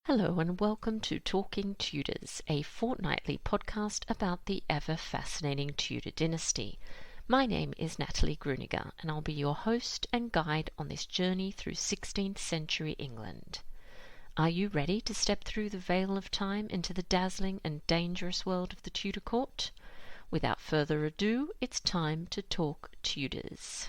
Hello and welcome to Talking Tudors, a fortnightly podcast about the ever-fascinating Tudor dynasty. My name is Natalie Grueninger and I'll be your host and guide on this journey through 16th century England. Are you ready to step through the veil of time into the dazzling and dangerous world of the Tudor court? Without further ado, it's time to talk Tudors.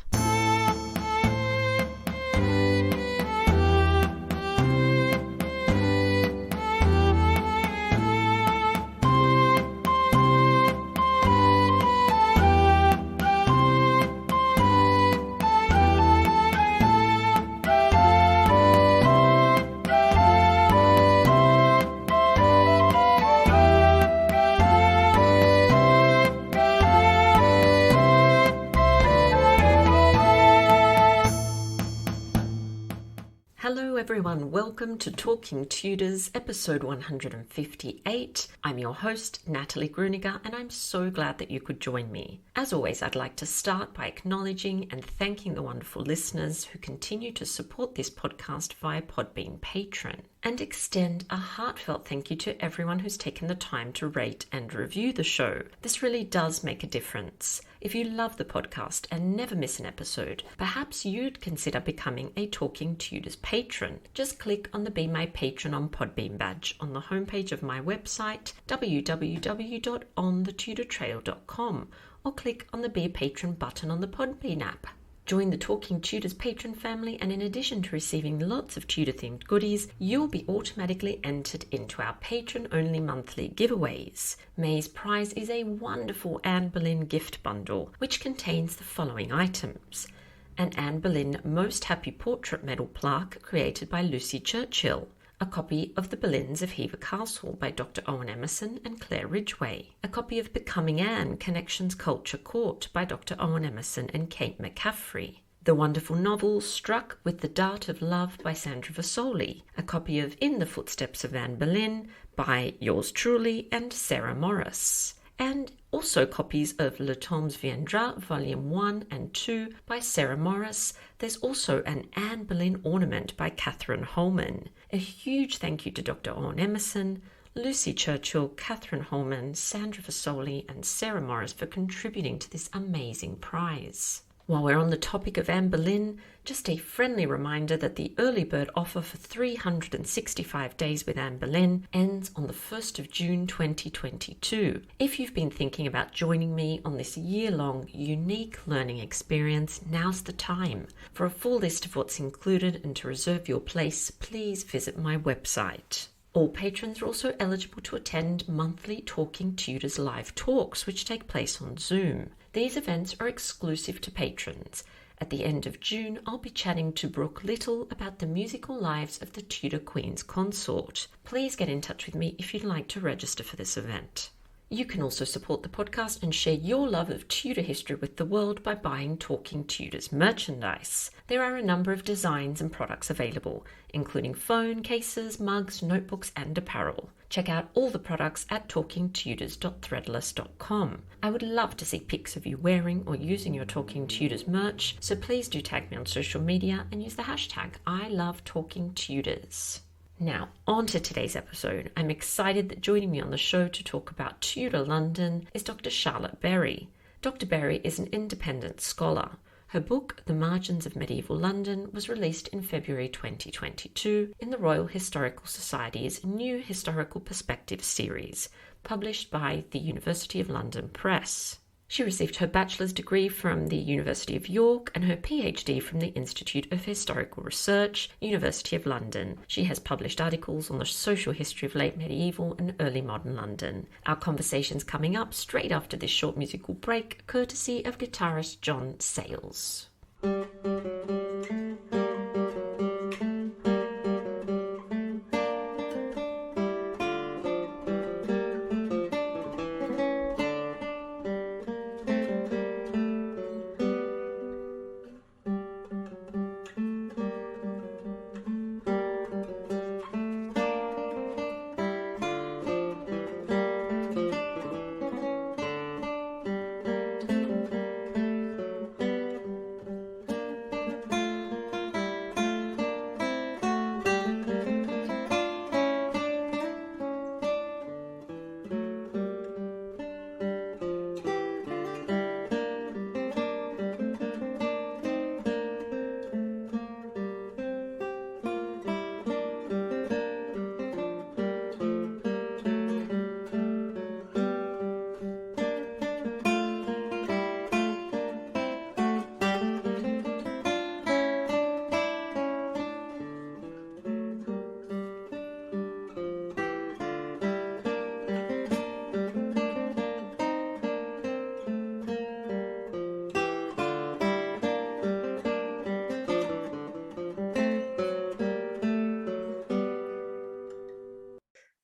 Hello everyone, welcome to Talking Tudors, episode 158. I'm your host, Natalie Grueninger, and I'm so glad that you could join me. As always, I'd like to start by acknowledging and thanking the wonderful listeners who continue to support this podcast via Podbean Patron, and extend a heartfelt thank you to everyone who's taken the time to rate and review the show. This really does make a difference. If you love the podcast and never miss an episode, perhaps you'd consider becoming a Talking Tudors patron. Just click on the Be My Patron on Podbean badge on the homepage of my website, www.onthetudortrail.com, or click on the Be a Patron button on the Podbean app. Join the Talking Tudors patron family, and in addition to receiving lots of Tudor-themed goodies, you'll be automatically entered into our patron-only monthly giveaways. May's prize is a wonderful Anne Boleyn gift bundle, which contains the following items: an Anne Boleyn Most Happy Portrait Medal plaque created by Lucy Churchill, a copy of The Boleyns of Hever Castle by Dr. Owen Emerson and Claire Ridgway, a copy of Becoming Anne, Connections Culture Court by Dr. Owen Emerson and Kate McCaffrey, the wonderful novel Struck with the Dart of Love by Sandra Vasoli, a copy of In the Footsteps of Anne Boleyn by yours truly and Sarah Morris, and also copies of Le Temps Viendra, Volume 1 and 2 by Sarah Morris. There's also an Anne Boleyn ornament by Catherine Holman. A huge thank you to Dr. Owen Emerson, Lucy Churchill, Catherine Holman, Sandra Vasoli and Sarah Morris for contributing to this amazing prize. While we're on the topic of Anne Boleyn, just a friendly reminder that the early bird offer for 365 days with Anne Boleyn ends on the 1st of June 2022. If you've been thinking about joining me on this year-long, unique learning experience, now's the time. For a full list of what's included and to reserve your place, please visit my website. All patrons are also eligible to attend monthly Talking Tudors live talks, which take place on Zoom. These events are exclusive to patrons. At the end of June, I'll be chatting to Brooke Little about the musical lives of the Tudor Queen's Consort. Please get in touch with me if you'd like to register for this event. You can also support the podcast and share your love of Tudor history with the world by buying Talking Tudors merchandise. There are a number of designs and products available, including phone cases, mugs, notebooks, and apparel. Check out all the products at talkingtudors.threadless.com. I would love to see pics of you wearing or using your Talking Tudors merch, so please do tag me on social media and use the hashtag #ILoveTalkingTudors. Now, on to today's episode. I'm excited that joining me on the show to talk about Tudor London is Dr. Charlotte Berry. Dr. Berry is an independent scholar. Her book, The Margins of Medieval London, was released in February 2022 in the Royal Historical Society's New Historical Perspectives series, published by the University of London Press. She received her bachelor's degree from the University of York and her PhD from the Institute of Historical Research, University of London. She has published articles on the social history of late medieval and early modern London. Our conversation's coming up straight after this short musical break, courtesy of guitarist Jon Sayles.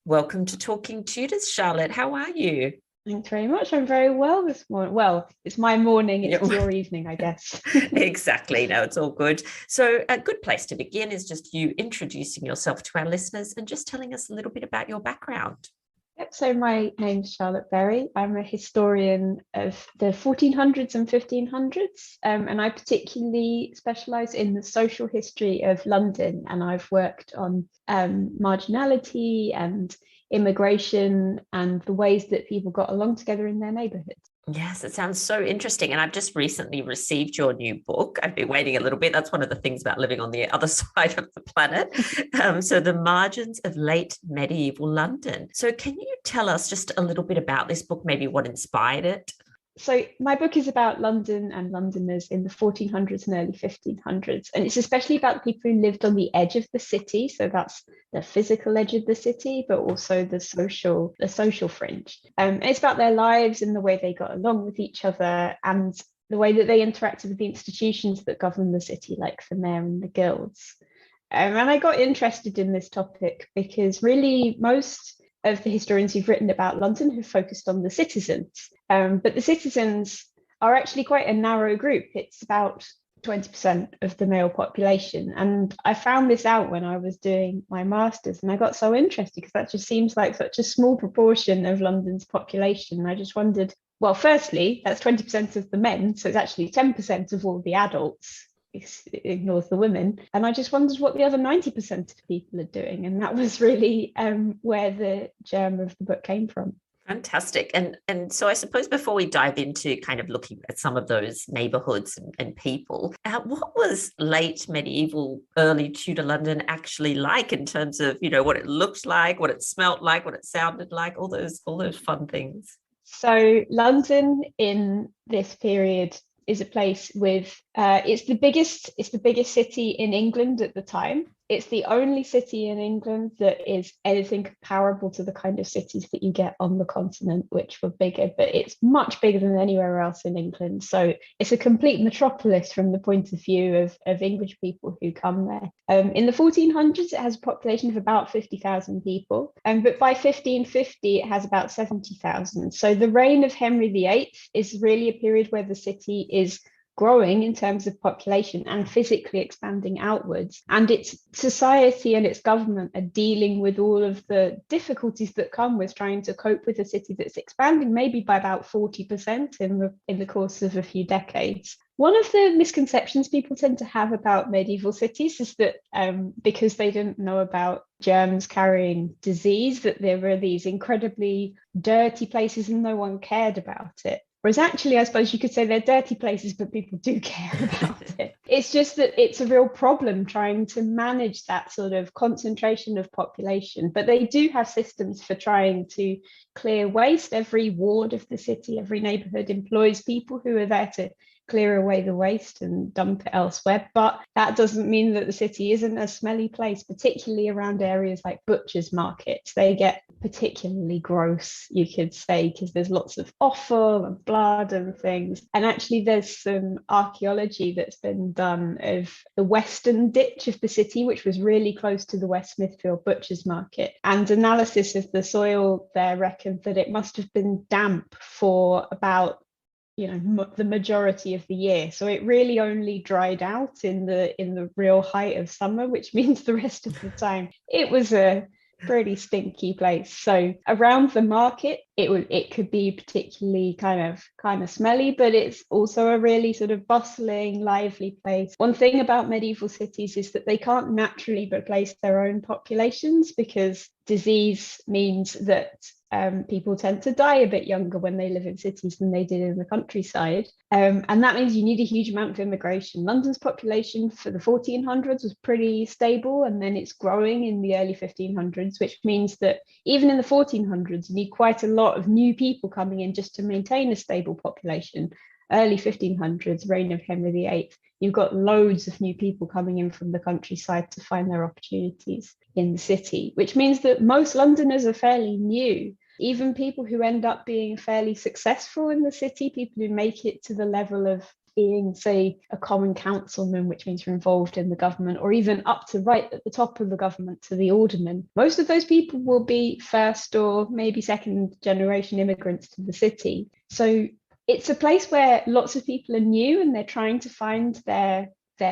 Welcome to Talking Tudors, Charlotte. How are you? Thanks very much. I'm very well this morning. Well, it's my morning, Yeah, it's your evening, I guess. exactly. No, it's all good. So, a good place to begin is just you introducing yourself to our listeners and just telling us a little bit about your background. Yep, so my name's Charlotte Berry. I'm a historian of the 1400s and 1500s, and I particularly specialise in the social history of London. And I've worked on marginality and immigration and the ways that people got along together in their neighbourhoods. Yes, it sounds so interesting. And I've just recently received your new book. I've been waiting a little bit. That's one of the things about living on the other side of the planet. So, The Margins of Late Medieval London. So, can you tell us just a little bit about this book, maybe what inspired it? So my book is about London and Londoners in the 1400s and early 1500s. And it's especially about the people who lived on the edge of the city. So that's the physical edge of the city, but also the social fringe. And it's about their lives and the way they got along with each other and the way that they interacted with the institutions that govern the city, like the mayor and the guilds. And I got interested in this topic because really most of the historians who've written about London have focused on the citizens. But the citizens are actually quite a narrow group. It's about 20% of the male population. And I found this out when I was doing my master's, and I got so interested because that just seems like such a small proportion of London's population. And I just wondered, well, firstly, that's 20% of the men, so it's actually 10% of all the adults. It ignores the women. And I just wondered what the other 90% of people are doing. And that was really where the germ of the book came from. Fantastic. And so I suppose before we dive into kind of looking at some of those neighborhoods and people, what was late medieval, early Tudor London actually like in terms of, what it looked like, what it smelt like, what it sounded like, all those fun things? So London in this period is a place with it's the biggest city in England at the time. It's the only city in England that is anything comparable to the kind of cities that you get on the continent, which were bigger, but it's much bigger than anywhere else in England. So it's a complete metropolis from the point of view of English people who come there. In the 1400s, it has a population of about 50,000 people, but by 1550, it has about 70,000. So the reign of Henry VIII is really a period where the city is growing in terms of population and physically expanding outwards. And its society and its government are dealing with all of the difficulties that come with trying to cope with a city that's expanding maybe by about 40% in the course of a few decades. One of the misconceptions people tend to have about medieval cities is that because they didn't know about germs carrying disease, that there were these incredibly dirty places and no one cared about it. Whereas actually, I suppose you could say they're dirty places, but people do care about it. It's just that it's a real problem trying to manage that sort of concentration of population. But they do have systems for trying to clear waste. Every ward of the city, every neighbourhood employs people who are there to clear away the waste and dump it elsewhere. But that doesn't mean that the city isn't a smelly place, particularly around areas like butchers' markets. They get particularly gross, you could say, because there's lots of offal and blood and things. And actually, there's some archaeology that's been done of the western ditch of the city, which was really close to the West Smithfield butchers' market. And analysis of the soil there reckoned that it must have been damp for about the majority of the year, so it really only dried out in the real height of summer, which means the rest of the time it was a pretty stinky place. So around the market it could be particularly kind of smelly, but it's also a really sort of bustling, lively place. One thing about medieval cities is that they can't naturally replace their own populations because disease means that people tend to die a bit younger when they live in cities than they did in the countryside. And that means you need a huge amount of immigration. London's population for the 1400s was pretty stable, and then it's growing in the early 1500s, which means that even in the 1400s, you need quite a lot of new people coming in just to maintain a stable population. Early 1500s, reign of Henry VIII, you've got loads of new people coming in from the countryside to find their opportunities in the city, which means that most Londoners are fairly new. Even people who end up being fairly successful in the city, people who make it to the level of being, say, a common councilman, which means you're involved in the government, or even up to right at the top of the government to the alderman, most of those people will be first or maybe second generation immigrants to the city. So it's a place where lots of people are new and they're trying to find their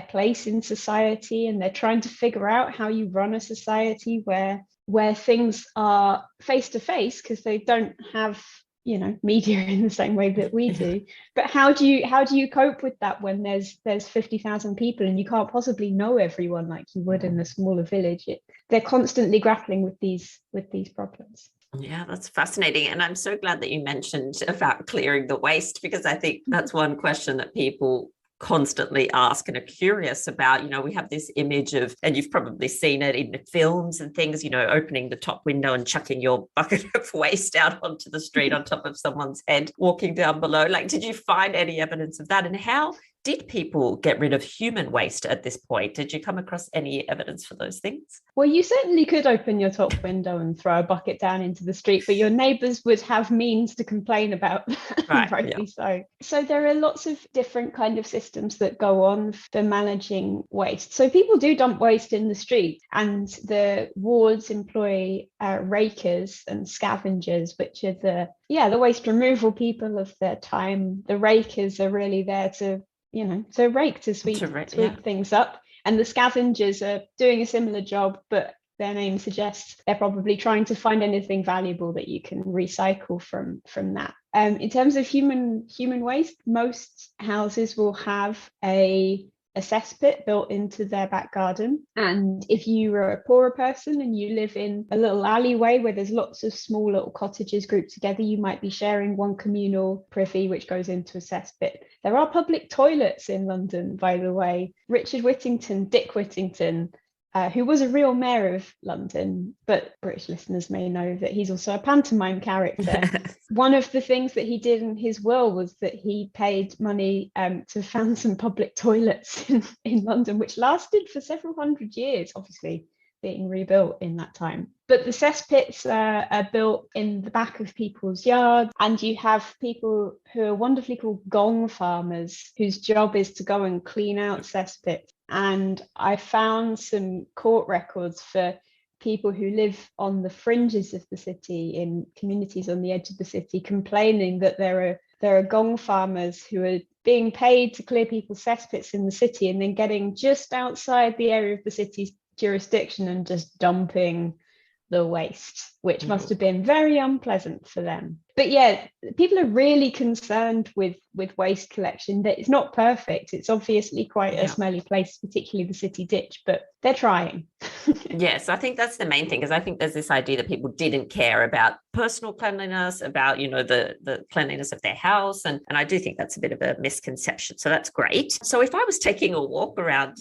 place in society, and they're trying to figure out how you run a society where things are face to face, because they don't have media in the same way that we do. But how do you cope with that when there's 50,000 people and you can't possibly know everyone like you would in a smaller village? They're constantly grappling with these problems. Yeah, that's fascinating. And I'm so glad that you mentioned about clearing the waste, because I think that's one question that people constantly ask and are curious about. We have this image of, and you've probably seen it in films and things, opening the top window and chucking your bucket of waste out onto the street on top of someone's head, walking down below. Like, did you find any evidence of that? And how did people get rid of human waste at this point? Did you come across any evidence for those things? Well, you certainly could open your top window and throw a bucket down into the street, but your neighbours would have means to complain about that, right, rightly so. So there are lots of different kind of systems that go on for managing waste. So people do dump waste in the street, and the wards employ rakers and scavengers, which are the waste removal people of their time. The rakers are really there to sweep things up. And the scavengers are doing a similar job, but their name suggests they're probably trying to find anything valuable that you can recycle from that. In terms of human waste, most houses will have a cesspit built into their back garden. And if you are a poorer person and you live in a little alleyway where there's lots of small little cottages grouped together, you might be sharing one communal privy which goes into a cesspit. There are public toilets in London, by the way. Dick Whittington, who was a real mayor of London, but British listeners may know that he's also a pantomime character. One of the things that he did in his will was that he paid money to found some public toilets in London, which lasted for several hundred years, obviously being rebuilt in that time. But the cesspits are built in the back of people's yards, and you have people who are wonderfully called gong farmers, whose job is to go and clean out cesspits. And I found some court records for people who live on the fringes of the city, in communities on the edge of the city, complaining that there are gong farmers who are being paid to clear people's cesspits in the city and then getting just outside the area of the city's jurisdiction and just dumping the waste, which must have been very unpleasant for them. But yeah, people are really concerned with waste collection. That it's not perfect. It's obviously quite a smelly place, particularly the city ditch, but they're trying. Yes, I think that's the main thing, because I think there's this idea that people didn't care about personal cleanliness, about, the cleanliness of their house. And I do think that's a bit of a misconception. So that's great. So if I was taking a walk around,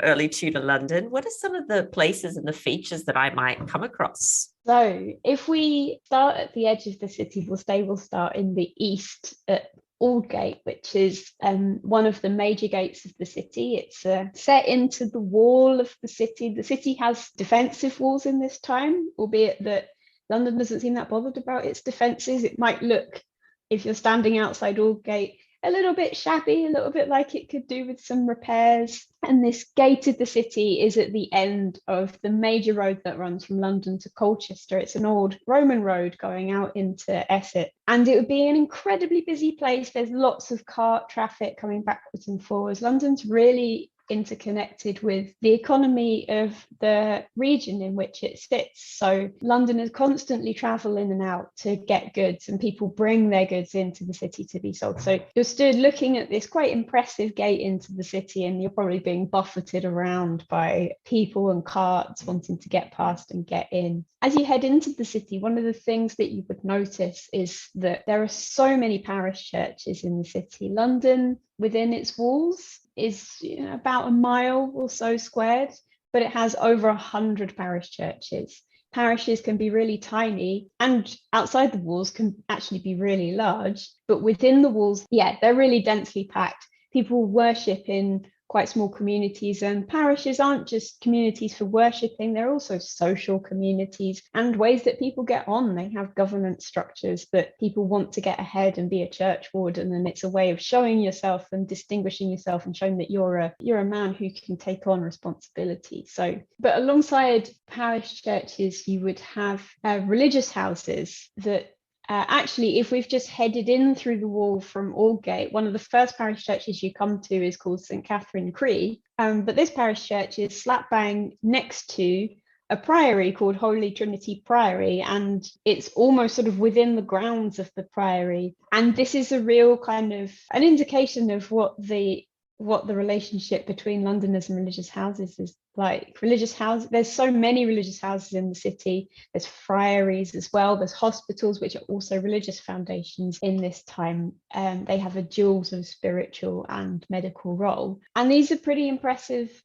early Tudor London, what are some of the places and the features that I might come across? So if we start at the edge of the city, we'll start in the east at Aldgate, which is one of the major gates of the city. It's set into the wall of the city. The city has defensive walls in this time, albeit that London doesn't seem that bothered about its defences. It might look, if you're standing outside Aldgate, a little bit shabby, a little bit like it could do with some repairs. And this gate of the city is at the end of the major road that runs from London to Colchester. It's an old Roman road going out into Essex. And it would be an incredibly busy place. There's lots of cart traffic coming backwards and forwards. London's really interconnected with the economy of the region in which it sits. So Londoners constantly travel in and out to get goods, and people bring their goods into the city to be sold. So you're stood looking at this quite impressive gate into the city, and you're probably being buffeted around by people and carts wanting to get past and get in. As you head into the city, one of the things that you would notice is that there are so many parish churches in the city. London, within its walls, is about a mile or so squared, but it has over 100 parish churches. Parishes can be really tiny, and outside the walls can actually be really large, but within the walls, they're really densely packed. People worship in quite small communities, and parishes aren't just communities for worshipping, they're also social communities and ways that people get on. They have governance structures that people want to get ahead and be a church warden, and it's a way of showing yourself and distinguishing yourself and showing that you're a man who can take on responsibility. So, but alongside parish churches, you would have religious houses that actually, if we've just headed in through the wall from Aldgate, one of the first parish churches you come to is called St Catherine Cree. But this parish church is slap bang next to a priory called Holy Trinity Priory, and it's almost sort of within the grounds of the priory. And this is a real kind of an indication of what the relationship between Londoners and religious houses is like. Religious houses, there's so many religious houses in the city. There's friaries as well. There's hospitals, which are also religious foundations in this time. They have a dual sort of spiritual and medical role. And these are pretty impressive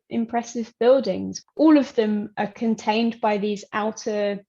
buildings. All of them are contained by these outer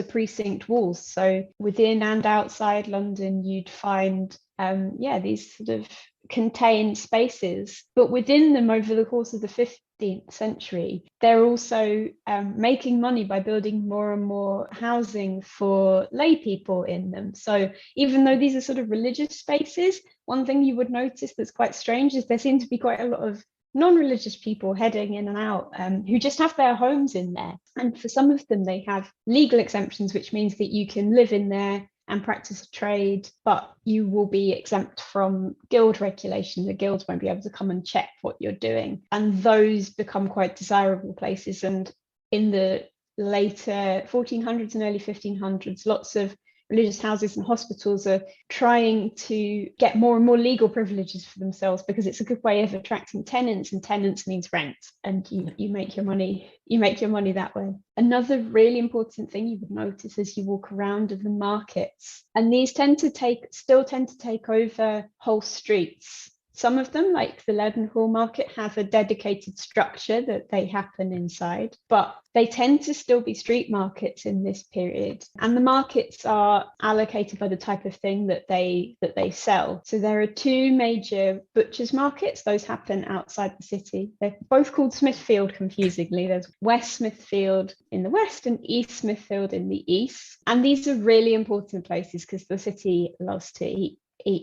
precinct walls. So within and outside London, you'd find these sort of contained spaces, but within them, over the course of the 15th century, they're also making money by building more and more housing for lay people in them. So even though these are sort of religious spaces, one thing you would notice that's quite strange is there seem to be quite a lot of non-religious people heading in and out who just have their homes in there. And for some of them, they have legal exemptions, which means that you can live in there and practice a trade, but you will be exempt from guild regulation. The guilds won't be able to come and check what you're doing. And those become quite desirable places. And in the later 1400s and early 1500s, lots of religious houses and hospitals are trying to get more and more legal privileges for themselves, because it's a good way of attracting tenants, and tenants means rent, and you make your money that way. Another really important thing you would notice as you walk around are the markets, and these still tend to take over whole streets. Some of them, like the Leadenhall Market, have a dedicated structure that they happen inside, but they tend to still be street markets in this period. And the markets are allocated by the type of thing that they sell. So there are two major butchers' markets. Those happen outside the city. They're both called Smithfield, confusingly. There's West Smithfield in the west and East Smithfield in the east. And these are really important places because the city loves to eat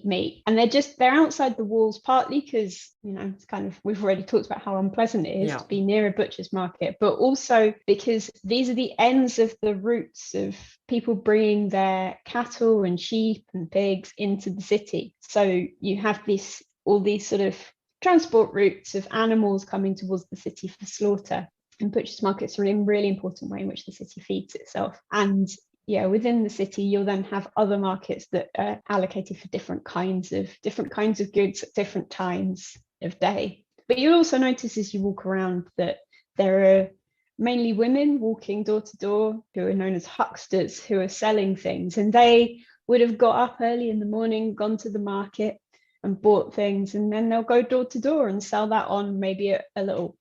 meat, and they're outside the walls, partly because it's kind of, we've already talked about how unpleasant it is to be near a butcher's market, but also because these are the ends of the routes of people bringing their cattle and sheep and pigs into the city. So you have all these sort of transport routes of animals coming towards the city for slaughter, and butcher's markets are a really important way in which the city feeds itself. And within the city, you'll then have other markets that are allocated for different kinds of goods at different times of day. But you'll also notice as you walk around that there are mainly women walking door to door who are known as hucksters, who are selling things. And they would have got up early in the morning, gone to the market and bought things, and then they'll go door to door and sell that on, maybe a little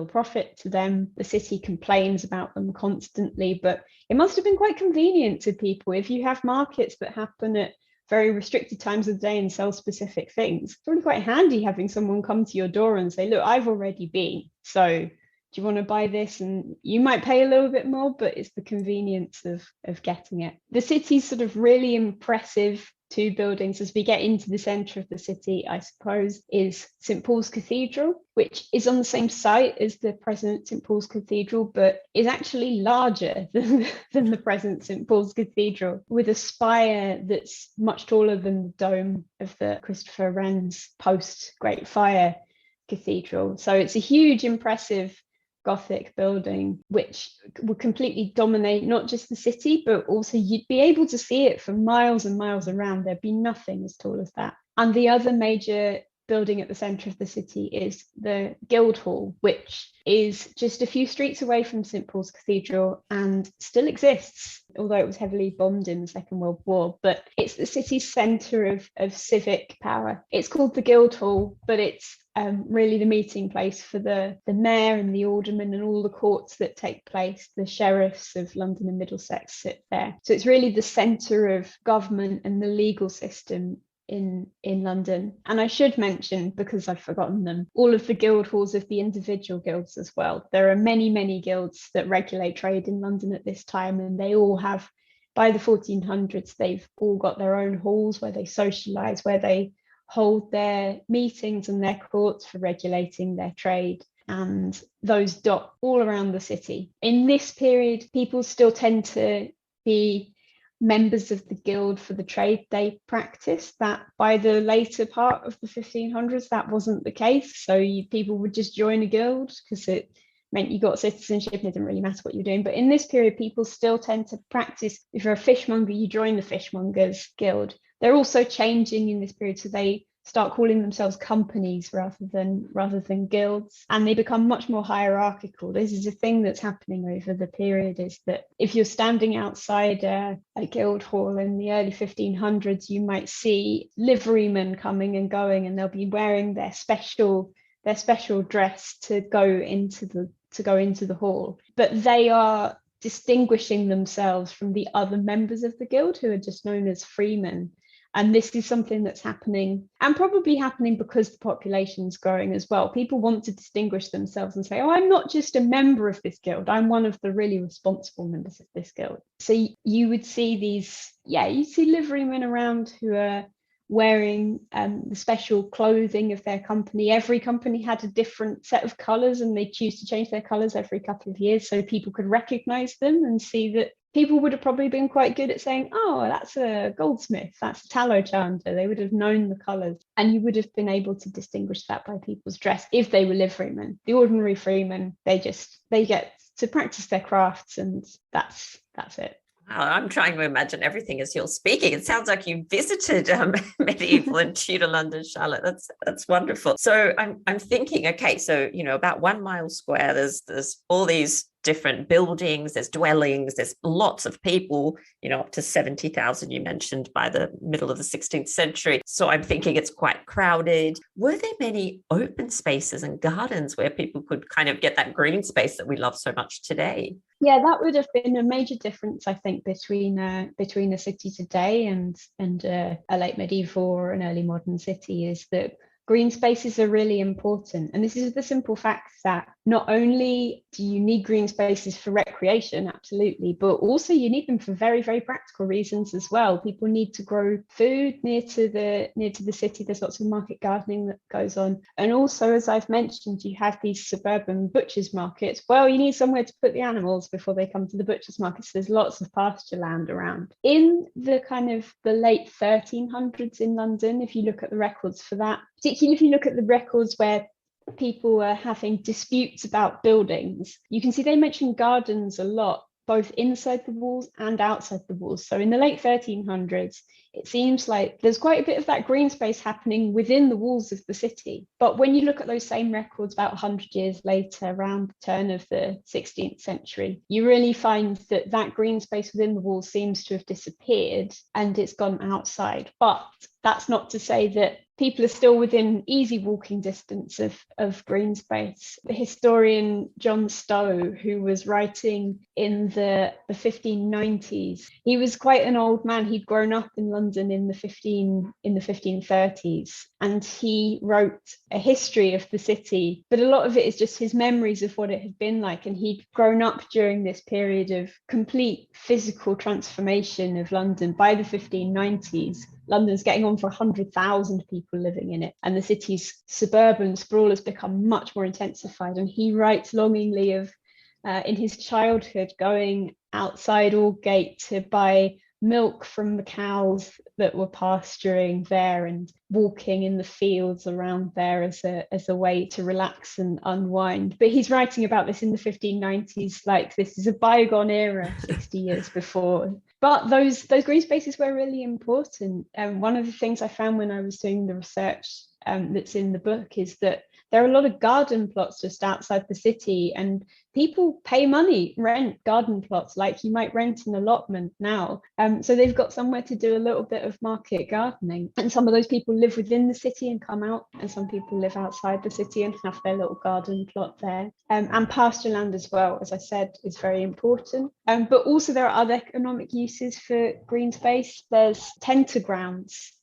profit to them. The city complains about them constantly, but it must have been quite convenient to people. If you have markets that happen at very restricted times of the day and sell specific things, it's really quite handy having someone come to your door and say, look, I've already been, so do you want to buy this? And you might pay a little bit more, but it's the convenience of getting it. The city's sort of really impressive two buildings as we get into the centre of the city, I suppose, is St Paul's Cathedral, which is on the same site as the present St Paul's Cathedral, but is actually larger than the present St Paul's Cathedral, with a spire that's much taller than the dome of the Christopher Wren's post-Great Fire Cathedral. So it's a huge, impressive Gothic building which would completely dominate not just the city, but also you'd be able to see it for miles and miles around. There'd be nothing as tall as that. And the other major building at the centre of the city is the Guildhall, which is just a few streets away from St Paul's Cathedral and still exists, although it was heavily bombed in the Second World War. But it's the city's centre of civic power. It's called the Guildhall, but it's really the meeting place for the mayor and the aldermen and all the courts that take place. The sheriffs of London and Middlesex sit there. So it's really the centre of government and the legal system in London. And I should mention, because I've forgotten them, all of the guild halls of the individual guilds as well. There are many, many guilds that regulate trade in London at this time, and they all have, by the 1400s, they've all got their own halls where they socialise, where they hold their meetings and their courts for regulating their trade. And those dot all around the city. In this period, people still tend to be members of the guild for the trade they practiced. That by the later part of the 1500s, that wasn't the case. So people would just join a guild because it meant you got citizenship and it didn't really matter what you're doing. But in this period, people still tend to practice. If you're a fishmonger, you join the fishmongers guild. They're also changing in this period, so they start calling themselves companies rather than guilds, and they become much more hierarchical. This is a thing that's happening over the period, is that if you're standing outside a guild hall in the early 1500s, you might see liverymen coming and going, and they'll be wearing their special dress to go into the hall, but they are distinguishing themselves from the other members of the guild who are just known as freemen. And this is something that's happening, and probably happening because the population's growing as well. People want to distinguish themselves and say, oh, I'm not just a member of this guild, I'm one of the really responsible members of this guild. So you would see you see liverymen around who are wearing the special clothing of their company. Every company had a different set of colours, and they choose to change their colours every couple of years so people could recognise them and see that. People would have probably been quite good at saying, oh, that's a goldsmith, that's a tallow chandler. They would have known the colours, and you would have been able to distinguish that by people's dress if they were liverymen. The ordinary freemen, they get to practice their crafts, and that's it. Wow, I'm trying to imagine everything as you're speaking. It sounds like you visited medieval and Tudor London, Charlotte. That's wonderful. So I'm thinking, okay, so about 1 mile square, there's all these different buildings, there's dwellings, there's lots of people, up to 70,000 you mentioned by the middle of the 16th century. So I'm thinking it's quite crowded. Were there many open spaces and gardens where people could kind of get that green space that we love so much today? Yeah, that would have been a major difference, I think, between a city today and a late medieval or an early modern city, is that green spaces are really important. And this is the simple fact that not only do you need green spaces for recreation, absolutely, but also you need them for very, very practical reasons as well. People need to grow food near to the city. There's lots of market gardening that goes on. And also, as I've mentioned, you have these suburban butchers markets. Well, you need somewhere to put the animals before they come to the butchers markets. So there's lots of pasture land around. In the kind of the late 1300s in London, if you look at the records for that, particularly if you look at the records where people were having disputes about buildings, you can see they mention gardens a lot, both inside the walls and outside the walls. So in the late 1300s, it seems like there's quite a bit of that green space happening within the walls of the city. But when you look at those same records about 100 years later, around the turn of the 16th century, you really find that green space within the walls seems to have disappeared and it's gone outside. But that's not to say that people are still within easy walking distance of green space. The historian Jon Sayles, who was writing in the 1590s, he was quite an old man. He'd grown up in London in the 1530s, and he wrote a history of the city, but a lot of it is just his memories of what it had been like. And he'd grown up during this period of complete physical transformation of London. By the 1590s, London's getting on for 100,000 people living in it, and the city's suburban sprawl has become much more intensified. And he writes longingly of in his childhood going outside Aldgate to buy milk from the cows that were pasturing there, and walking in the fields around there as a way to relax and unwind. But he's writing about this in the 1590s, like this is a bygone era, 60 years before. But those green spaces were really important. And one of the things I found when I was doing the research that's in the book is that there are a lot of garden plots just outside the city, and people pay money, rent garden plots like you might rent an allotment now. So they've got somewhere to do a little bit of market gardening. And some of those people live within the city and come out, and some people live outside the city and have their little garden plot there. And pasture land as well, as I said, is very important. But also there are other economic uses for green space. There's tenter grounds.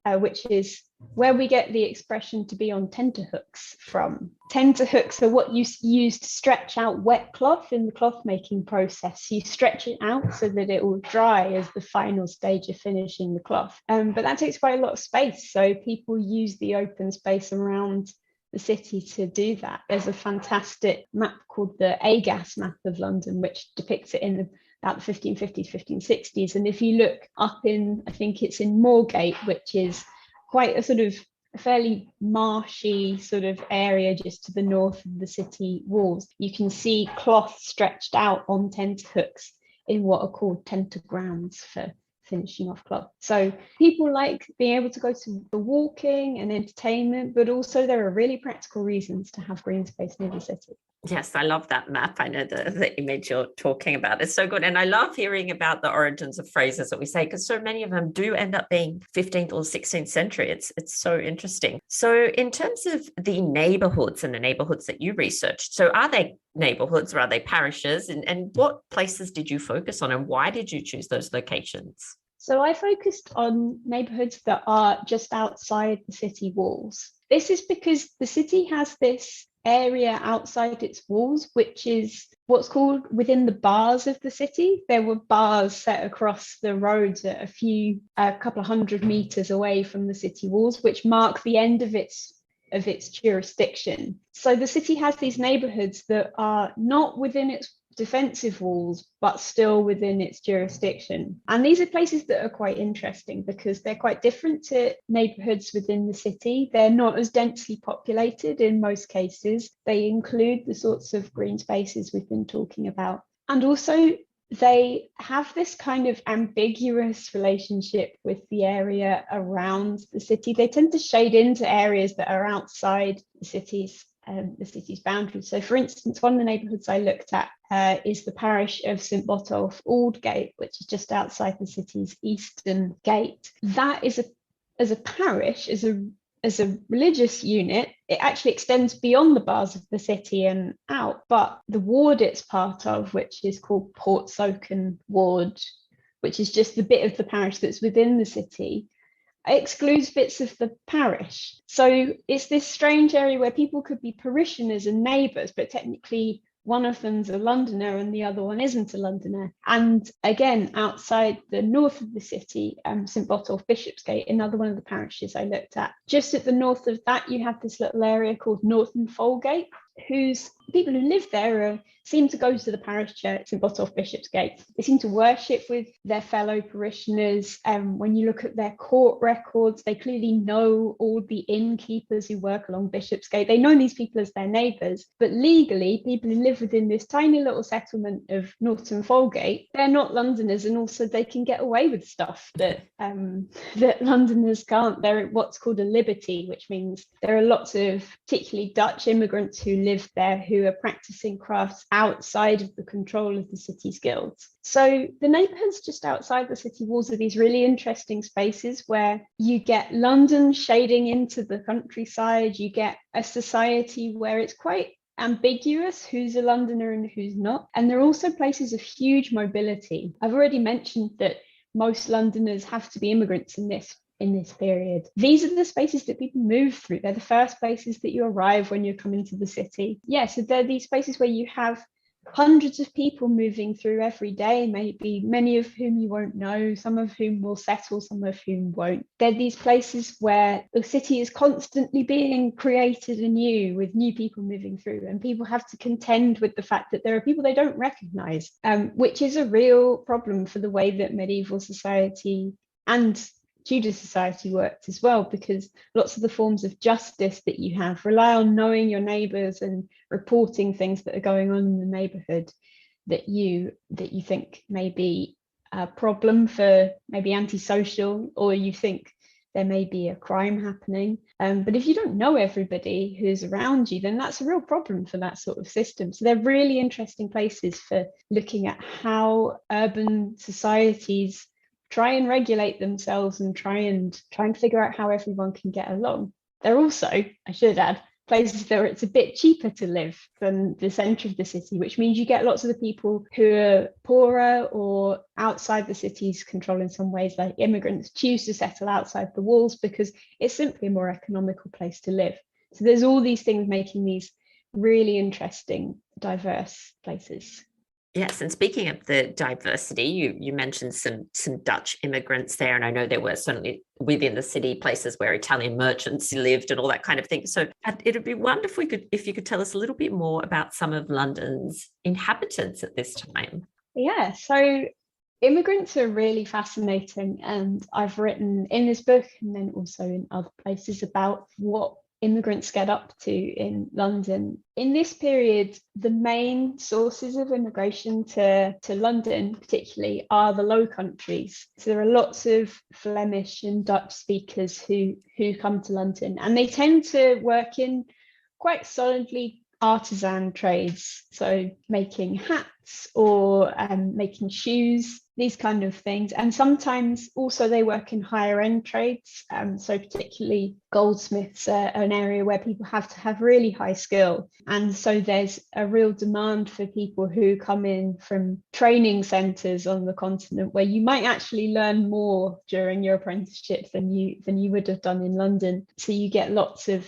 which is where we get the expression to be on tenterhooks from. Tenterhooks are what you use to stretch out wet cloth in the cloth making process. You stretch it out so that it will dry as the final stage of finishing the cloth. But that takes quite a lot of space. So people use the open space around the city to do that. There's a fantastic map called the Agas map of London, which depicts it in about the 1550s, 1560s. And if you look up in, I think it's in Moorgate, which is quite a sort of fairly marshy sort of area just to the north of the city walls, you can see cloth stretched out on tenterhooks in what are called tentergrounds for finishing off cloth. So people like being able to go to the walking and entertainment, but also there are really practical reasons to have green space near the city. Yes, I love that map. I know the image you're talking about. It's so good. And I love hearing about the origins of phrases that we say, because so many of them do end up being 15th or 16th century. It's so interesting. So in terms of the neighborhoods and the neighborhoods that you researched, so are they neighborhoods or are they parishes? And what places did you focus on and why did you choose those locations? So I focused on neighborhoods that are just outside the city walls. This is because the city has this area outside its walls, which is what's called within the bars of the city. There were bars set across the roads at a couple of 100 meters away from the city walls, which mark the end of its jurisdiction. So the city has these neighborhoods that are not within its defensive walls, but still within its jurisdiction. And these are places that are quite interesting because they're quite different to neighborhoods within the city. They're not as densely populated in most cases. They include the sorts of green spaces we've been talking about. And also they have this kind of ambiguous relationship with the area around the city. They tend to shade into areas that are outside the city's boundaries. So for instance, one of the neighbourhoods I looked at is the parish of St Botolph Aldgate, which is just outside the city's eastern gate. That is as a parish, as a religious unit, it actually extends beyond the bars of the city and out. But the ward it's part of, which is called Portsoken Ward, which is just the bit of the parish that's within the city, excludes bits of the parish. So it's this strange area where people could be parishioners and neighbours, but technically one of them's a Londoner and the other one isn't a Londoner. And again, outside the north of the city, St Botolph Bishopsgate, another one of the parishes I looked at. Just at the north of that, you have this little area called Norton Folgate, whose people who live there seem to go to the parish church, St Botolph Bishopsgate. They seem to worship with their fellow parishioners. When you look at their court records, they clearly know all the innkeepers who work along Bishopsgate. They know these people as their neighbours, but legally, people who live within this tiny little settlement of Norton Folgate, they're not Londoners, and also they can get away with stuff that Londoners can't. They're what's called a liberty, which means there are lots of particularly Dutch immigrants who live there who are practicing crafts outside of the control of the city's guilds. So the neighbourhoods just outside the city walls are these really interesting spaces where you get London shading into the countryside. You get a society where it's quite ambiguous who's a Londoner and who's not. And they're also places of huge mobility. I've already mentioned that most Londoners have to be immigrants in this period. These are the spaces that people move through. They're the first places that you arrive when you're coming to the city. Yeah, so they're these spaces where you have hundreds of people moving through every day, maybe many of whom you won't know, some of whom will settle, some of whom won't. They're these places where the city is constantly being created anew with new people moving through, and people have to contend with the fact that there are people they don't recognise, which is a real problem for the way that medieval society and Tudor society worked as well, because lots of the forms of justice that you have rely on knowing your neighbours and reporting things that are going on in the neighbourhood that you think may be a problem for, maybe antisocial, or you think there may be a crime happening. But if you don't know everybody who's around you, then that's a real problem for that sort of system. So they're really interesting places for looking at how urban societies try and regulate themselves and try and figure out how everyone can get along. They're also, I should add, places where it's a bit cheaper to live than the centre of the city, which means you get lots of the people who are poorer or outside the city's control in some ways, like immigrants, choose to settle outside the walls because it's simply a more economical place to live. So there's all these things making these really interesting, diverse places. Yes, and speaking of the diversity, you mentioned some Dutch immigrants there, and I know there were certainly within the city places where Italian merchants lived and all that kind of thing. So it'd be wonderful if you could tell us a little bit more about some of London's inhabitants at this time. Yeah, so immigrants are really fascinating, and I've written in this book and then also in other places about what immigrants get up to in London. In this period, the main sources of immigration to London particularly are the Low Countries. So there are lots of Flemish and Dutch speakers who come to London, and they tend to work in quite solidly artisan trades, so making hats or making shoes, these kind of things. And sometimes also they work in higher end trades, so particularly goldsmiths are an area where people have to have really high skill, and so there's a real demand for people who come in from training centres on the continent where you might actually learn more during your apprenticeship than you would have done in London. So you get lots of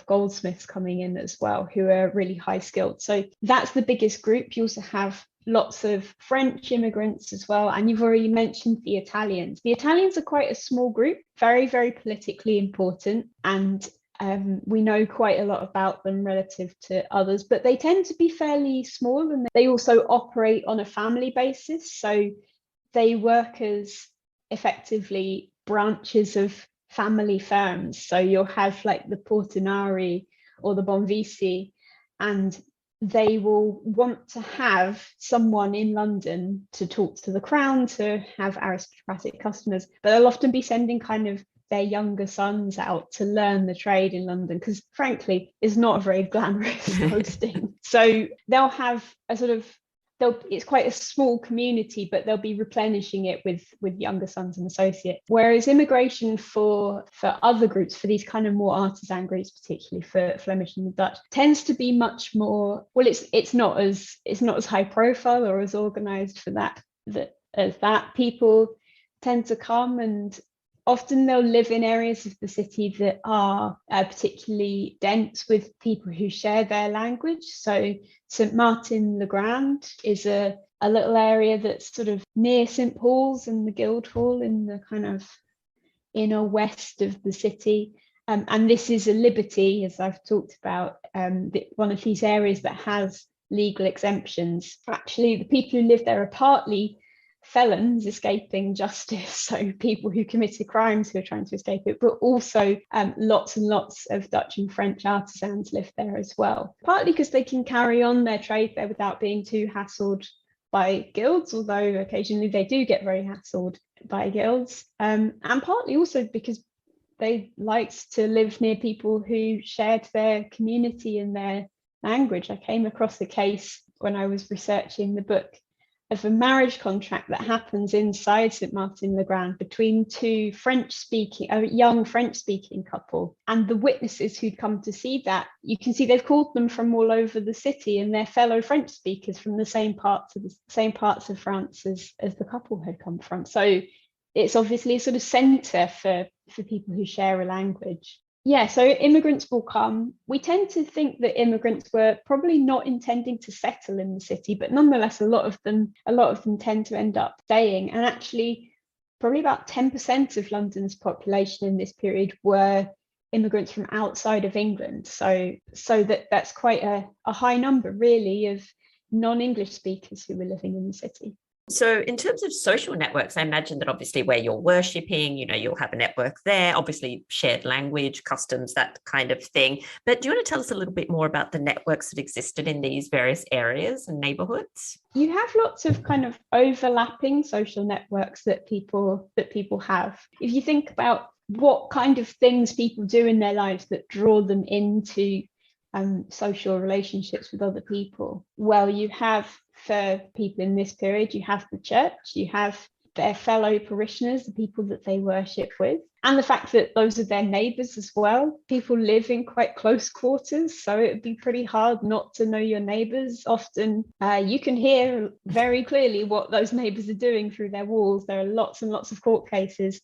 goldsmiths coming in as well who are really high skilled. So that's the biggest group. You also have lots of French immigrants as well, and you've already mentioned the Italians. The Italians are quite a small group, very, very politically important, and we know quite a lot about them relative to others, but they tend to be fairly small, and they also operate on a family basis. So they work as effectively branches of family firms. So you'll have like the Portinari or the Bonvisi, and they will want to have someone in London to talk to the crown, to have aristocratic customers, but they'll often be sending kind of their younger sons out to learn the trade in London, because frankly, it's not a very glamorous posting. So they'll have a sort of, it's quite a small community, but they'll be replenishing it with younger sons and associates. Whereas immigration for other groups, for these kind of more artisan groups, particularly for Flemish and the Dutch, tends to be much more, well, it's not as high profile or as organized for that. People tend to come, and often they'll live in areas of the city that are particularly dense with people who share their language. So St Martin le Grand is a little area that's sort of near St Paul's and the Guildhall in the kind of inner west of the city. And this is a liberty, as I've talked about, one of these areas that has legal exemptions. Actually, the people who live there are partly felons escaping justice, so people who committed crimes who are trying to escape it, but also lots and lots of Dutch and French artisans live there as well, partly because they can carry on their trade there without being too hassled by guilds, although occasionally they do get very hassled by guilds, and partly also because they liked to live near people who shared their community and their language. I came across a case when I was researching the book of a marriage contract that happens inside St Martin le Grand between a young French-speaking couple, and the witnesses who'd come to see that, you can see they've called them from all over the city, and they're fellow French speakers from the same parts of France as the couple had come from. So it's obviously a sort of centre for people who share a language. Yeah, so immigrants will come. We tend to think that immigrants were probably not intending to settle in the city, but nonetheless, a lot of them tend to end up staying. And actually, probably about 10% of London's population in this period were immigrants from outside of England. So that's quite a high number, really, of non-English speakers who were living in the city. So in terms of social networks, I imagine that obviously where you're worshipping, you'll have a network there, obviously shared language, customs, that kind of thing. But do you want to tell us a little bit more about the networks that existed in these various areas and neighborhoods? You have lots of kind of overlapping social networks that people have. If you think about what kind of things people do in their lives that draw them into social relationships with other people, well, you have, for people in this period, you have the church, you have their fellow parishioners, the people that they worship with, and the fact that those are their neighbours as well. People live in quite close quarters, so it would be pretty hard not to know your neighbours. Often you can hear very clearly what those neighbours are doing through their walls. There are lots and lots of court cases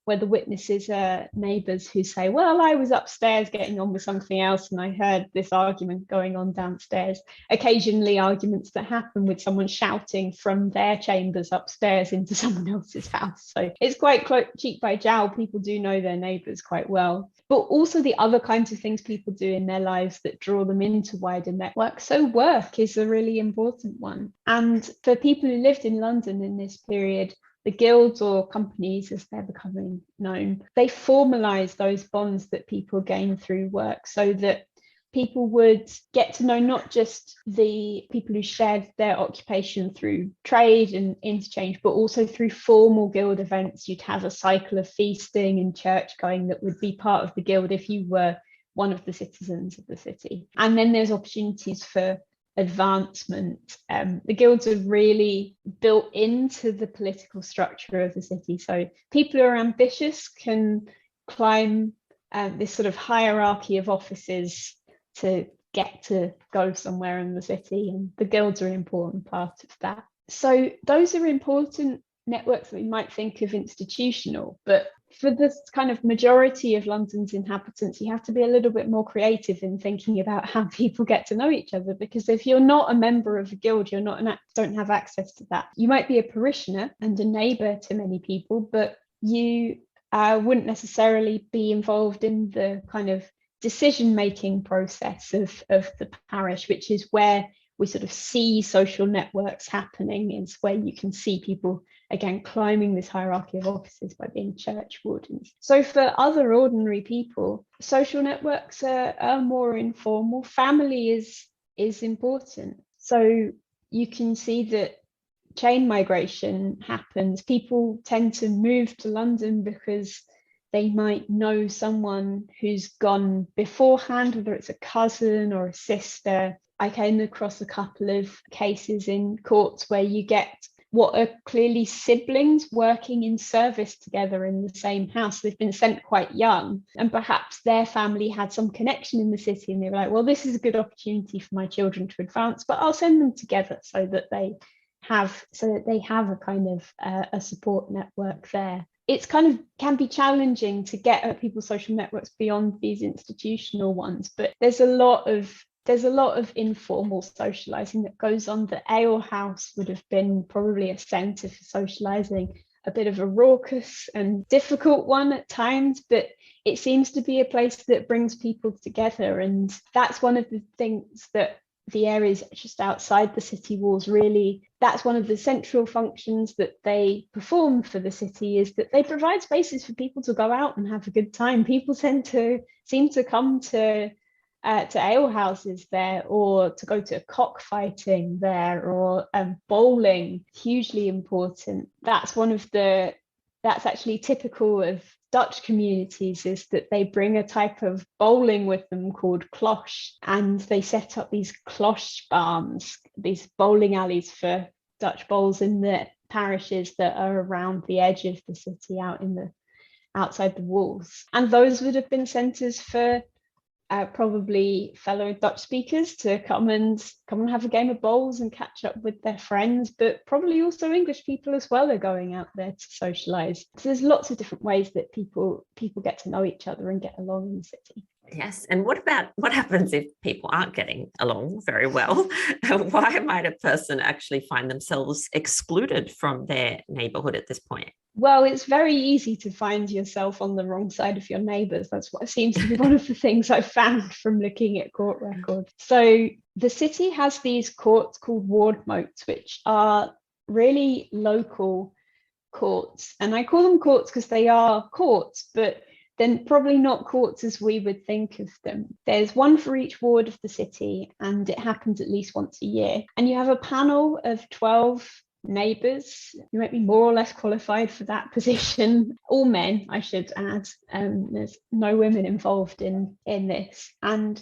where the witnesses are neighbours who say, well, I was upstairs getting on with something else and I heard this argument going on downstairs. Occasionally arguments that happen with someone shouting from their chambers upstairs into someone else's house. So it's quite cheek by jowl. People do know their neighbours quite well. But also the other kinds of things people do in their lives that draw them into wider networks. So work is a really important one. And for people who lived in London in this period, the guilds, or companies as they're becoming known, they formalise those bonds that people gain through work, so that people would get to know not just the people who shared their occupation through trade and interchange, but also through formal guild events. You'd have a cycle of feasting and church going that would be part of the guild if you were one of the citizens of the city. And then there's opportunities for advancement. The guilds are really built into the political structure of the city. So people who are ambitious can climb this sort of hierarchy of offices to get to go somewhere in the city, and the guilds are an important part of that. So those are important networks that we might think of institutional, but for the kind of majority of London's inhabitants, you have to be a little bit more creative in thinking about how people get to know each other, because if you're not a member of a guild, don't have access to that. You might be a parishioner and a neighbour to many people, but you wouldn't necessarily be involved in the kind of decision-making process of the parish, which is where we sort of see social networks happening. Is where you can see people, again, climbing this hierarchy of offices by being church wardens. So for other ordinary people, social networks are more informal. Family is important. So you can see that chain migration happens. People tend to move to London because they might know someone who's gone beforehand, whether it's a cousin or a sister. I came across a couple of cases in courts where you get what are clearly siblings working in service together in the same house. They've been sent quite young, and perhaps their family had some connection in the city, and they were like, well, this is a good opportunity for my children to advance, but I'll send them together so that they have a kind of a support network there. It's kind of can be challenging to get at people's social networks beyond these institutional ones, but there's a lot of informal socializing that goes on. The ale house would have been probably a centre for socializing, a bit of a raucous and difficult one at times, but it seems to be a place that brings people together. And that's one of the things that the areas just outside the city walls really, that's one of the central functions that they perform for the city, is that they provide spaces for people to go out and have a good time. People seem to come to ale houses there, or to go to cockfighting there, or bowling, hugely important. That's actually typical of Dutch communities, is that they bring a type of bowling with them called cloche, and they set up these clochebaan, these bowling alleys for Dutch bowls in the parishes that are around the edge of the city, outside the walls. And those would have been centres for probably fellow Dutch speakers to come and have a game of bowls and catch up with their friends, but probably also English people as well are going out there to socialise. So there's lots of different ways that people get to know each other and get along in the city. Yes. And what happens if people aren't getting along very well? Why might a person actually find themselves excluded from their neighbourhood at this point? Well, it's very easy to find yourself on the wrong side of your neighbours. That's what seems to be one of the things I've found from looking at court records. So the city has these courts called ward moats, which are really local courts. And I call them courts because they are courts, but then probably not courts as we would think of them. There's one for each ward of the city, and it happens at least once a year. And you have a panel of 12 neighbours. You might be more or less qualified for that position. All men, I should add. There's no women involved in this. And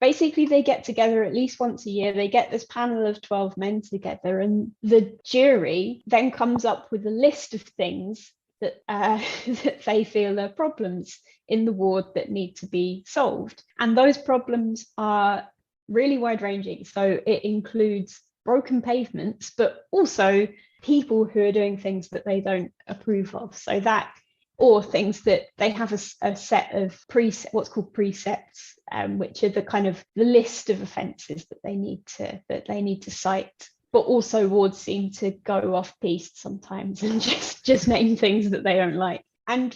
basically they get together at least once a year. They get this panel of 12 men together, and the jury then comes up with a list of things that that they feel are problems in the ward that need to be solved. And those problems are really wide-ranging. So it includes broken pavements, but also people who are doing things that they don't approve of. So that, or things that they have a set of what's called precepts, which are the kind of the list of offences that they need to cite. But also wards seem to go off piste sometimes and just name things that they don't like. And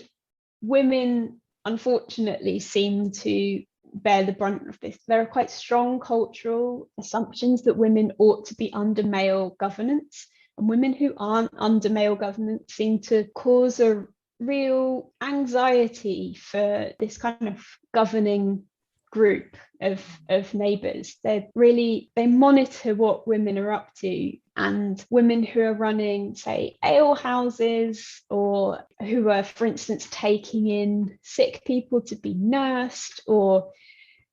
women, unfortunately, seem to bear the brunt of this. There are quite strong cultural assumptions that women ought to be under male governance, and women who aren't under male governance seem to cause a real anxiety for this kind of governing group of neighbours. They monitor what women are up to, and women who are running, say, ale houses, or who are, for instance, taking in sick people to be nursed, or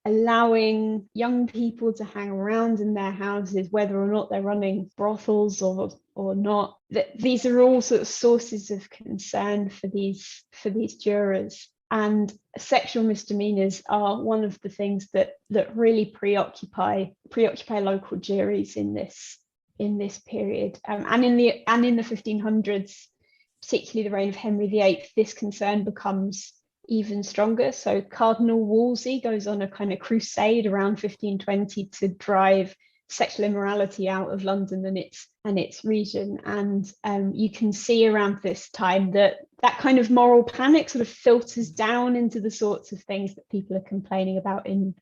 allowing young people to hang around in their houses, whether or not they're running brothels or not. These are all sort of sources of concern for these jurors. And sexual misdemeanors are one of the things that really preoccupy local juries in this period. And in the 1500s, particularly the reign of Henry VIII, this concern becomes even stronger. So Cardinal Wolsey goes on a kind of crusade around 1520 to drive sexual immorality out of London and its region. And you can see around this time that kind of moral panic sort of filters down into the sorts of things that people are complaining about in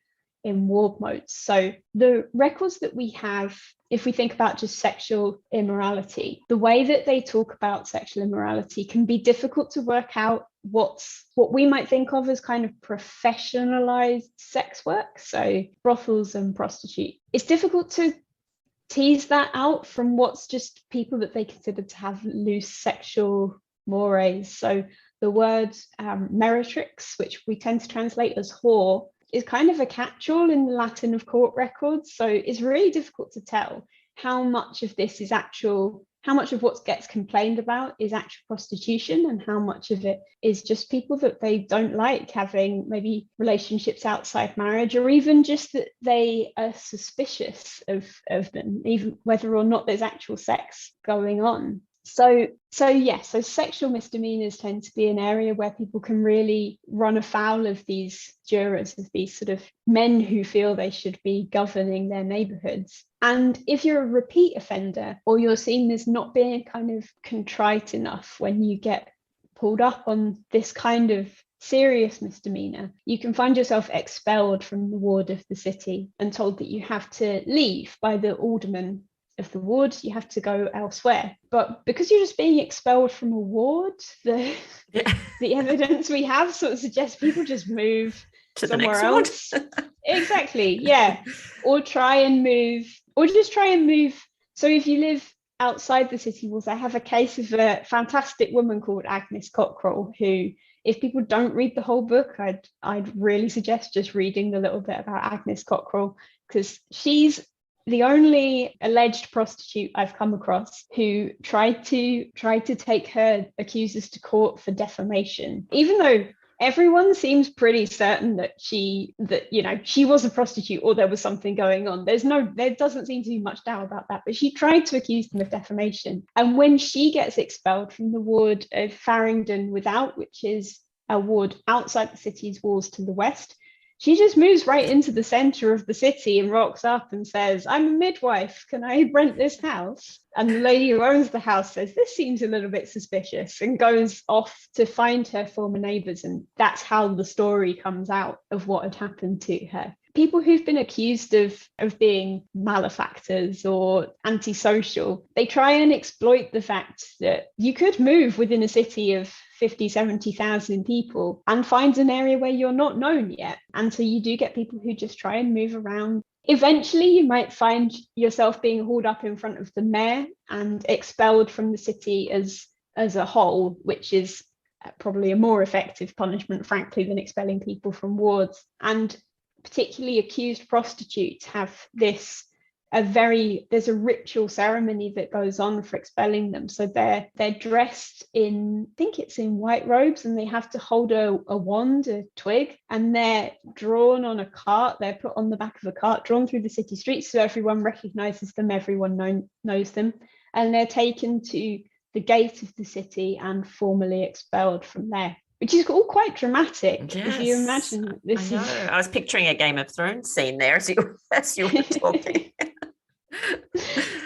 ward moats. So the records that we have, if we think about just sexual immorality, the way that they talk about sexual immorality can be difficult to work out what we might think of as kind of professionalized sex work, so brothels and prostitutes. It's difficult to tease that out from what's just people that they consider to have loose sexual mores. So the word meretrix, which we tend to translate as whore, is kind of a catch-all in the Latin of court records. So it's really difficult to tell how much of what gets complained about is actual prostitution, and how much of it is just people that they don't like having maybe relationships outside marriage, or even just that they are suspicious of them, even whether or not there's actual sex going on. So sexual misdemeanors tend to be an area where people can really run afoul of these jurors, of these sort of men who feel they should be governing their neighborhoods. And if you're a repeat offender, or you're seen as not being kind of contrite enough when you get pulled up on this kind of serious misdemeanor, you can find yourself expelled from the ward of the city and told that you have to leave by the alderman of the ward. You have to go elsewhere. But because you're just being expelled from a ward, the evidence we have sort of suggests people just move to somewhere else. Exactly, yeah. Or just try and move. So if you live outside the city walls, I have a case of a fantastic woman called Agnes Cockrell, who, if people don't read the whole book, I'd really suggest just reading the little bit about Agnes Cockrell, because she's the only alleged prostitute I've come across who tried to take her accusers to court for defamation, even though everyone seems pretty certain that she was a prostitute, or there was something going on. There doesn't seem to be much doubt about that, but she tried to accuse them of defamation. And when she gets expelled from the ward of Farringdon Without, which is a ward outside the city's walls to the west, she just moves right into the center of the city and rocks up and says, "I'm a midwife, can I rent this house?" And the lady who owns the house says, "This seems a little bit suspicious," and goes off to find her former neighbors. And that's how the story comes out of what had happened to her. People who've been accused of being malefactors or antisocial, they try and exploit the fact that you could move within a city of 50, 70,000 people and find an area where you're not known yet. And so you do get people who just try and move around. Eventually, you might find yourself being hauled up in front of the mayor and expelled from the city as a whole, which is probably a more effective punishment, frankly, than expelling people from wards. And particularly accused prostitutes have there's a ritual ceremony that goes on for expelling them. So they're dressed in, I think it's in white robes, and they have to hold a wand, a twig, and they're drawn on a cart. They're put on the back of a cart, drawn through the city streets, so everyone recognizes them, everyone knows them, and they're taken to the gate of the city and formally expelled from there, which is all quite dramatic. Yes, if you imagine this. I was picturing a Game of Thrones scene there as you were talking.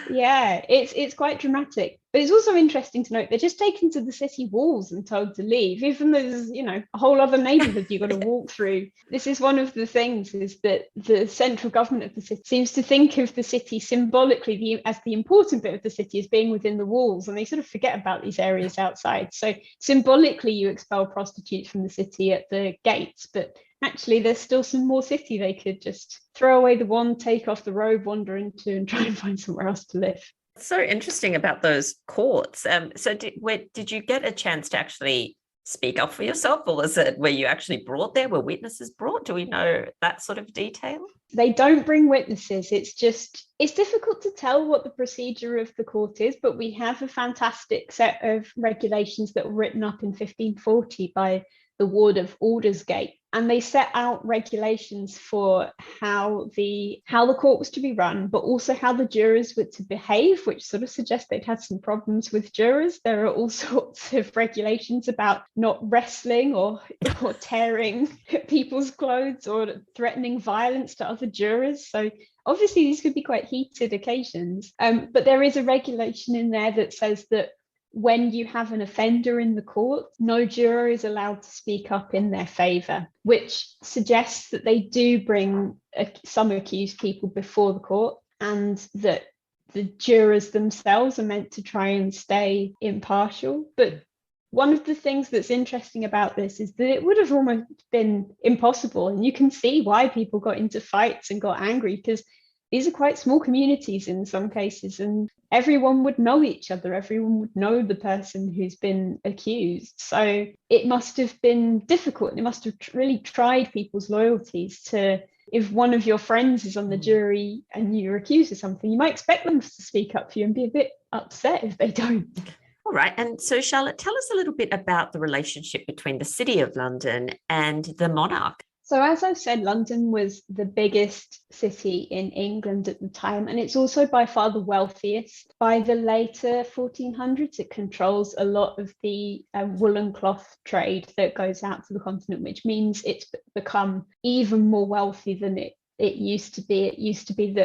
Yeah, it's quite dramatic, but it's also interesting to note they're just taken to the city walls and told to leave, even though there's a whole other neighborhood you've got to walk through. This is one of the things, is that the central government of the city seems to think of the city symbolically as the important bit of the city as being within the walls, and they sort of forget about these areas outside. So symbolically you expel prostitutes from the city at the gates, but actually there's still some more city they could just throw away the wand, take off the robe, wander into, and try and find somewhere else to live. So interesting about those courts. So did you get a chance to actually speak up for yourself, or was it were you actually brought there? Were witnesses brought? Do we know that sort of detail? They don't bring witnesses. It's difficult to tell what the procedure of the court is, but we have a fantastic set of regulations that were written up in 1540 by the Ward of Aldersgate, and they set out regulations for how the court was to be run, but also how the jurors were to behave, which sort of suggests they'd had some problems with jurors. There are all sorts of regulations about not wrestling or tearing people's clothes or threatening violence to other jurors. So obviously these could be quite heated occasions, but there is a regulation in there that says that when you have an offender in the court, no juror is allowed to speak up in their favour, which suggests that they do bring some accused people before the court, and that the jurors themselves are meant to try and stay impartial. But one of the things that's interesting about this is that it would have almost been impossible, and you can see why people got into fights and got angry, because these are quite small communities in some cases, and everyone would know each other. Everyone would know the person who's been accused. So it must have been difficult. It must have really tried people's loyalties to, if one of your friends is on the jury and you're accused of something, you might expect them to speak up for you and be a bit upset if they don't. All right. And so, Charlotte, tell us a little bit about the relationship between the City of London and the monarch. So as I've said, London was the biggest city in England at the time, and it's also by far the wealthiest. By the later 1400s, it controls a lot of the woolen cloth trade that goes out to the continent, which means it's become even more wealthy than it used to be. It used to be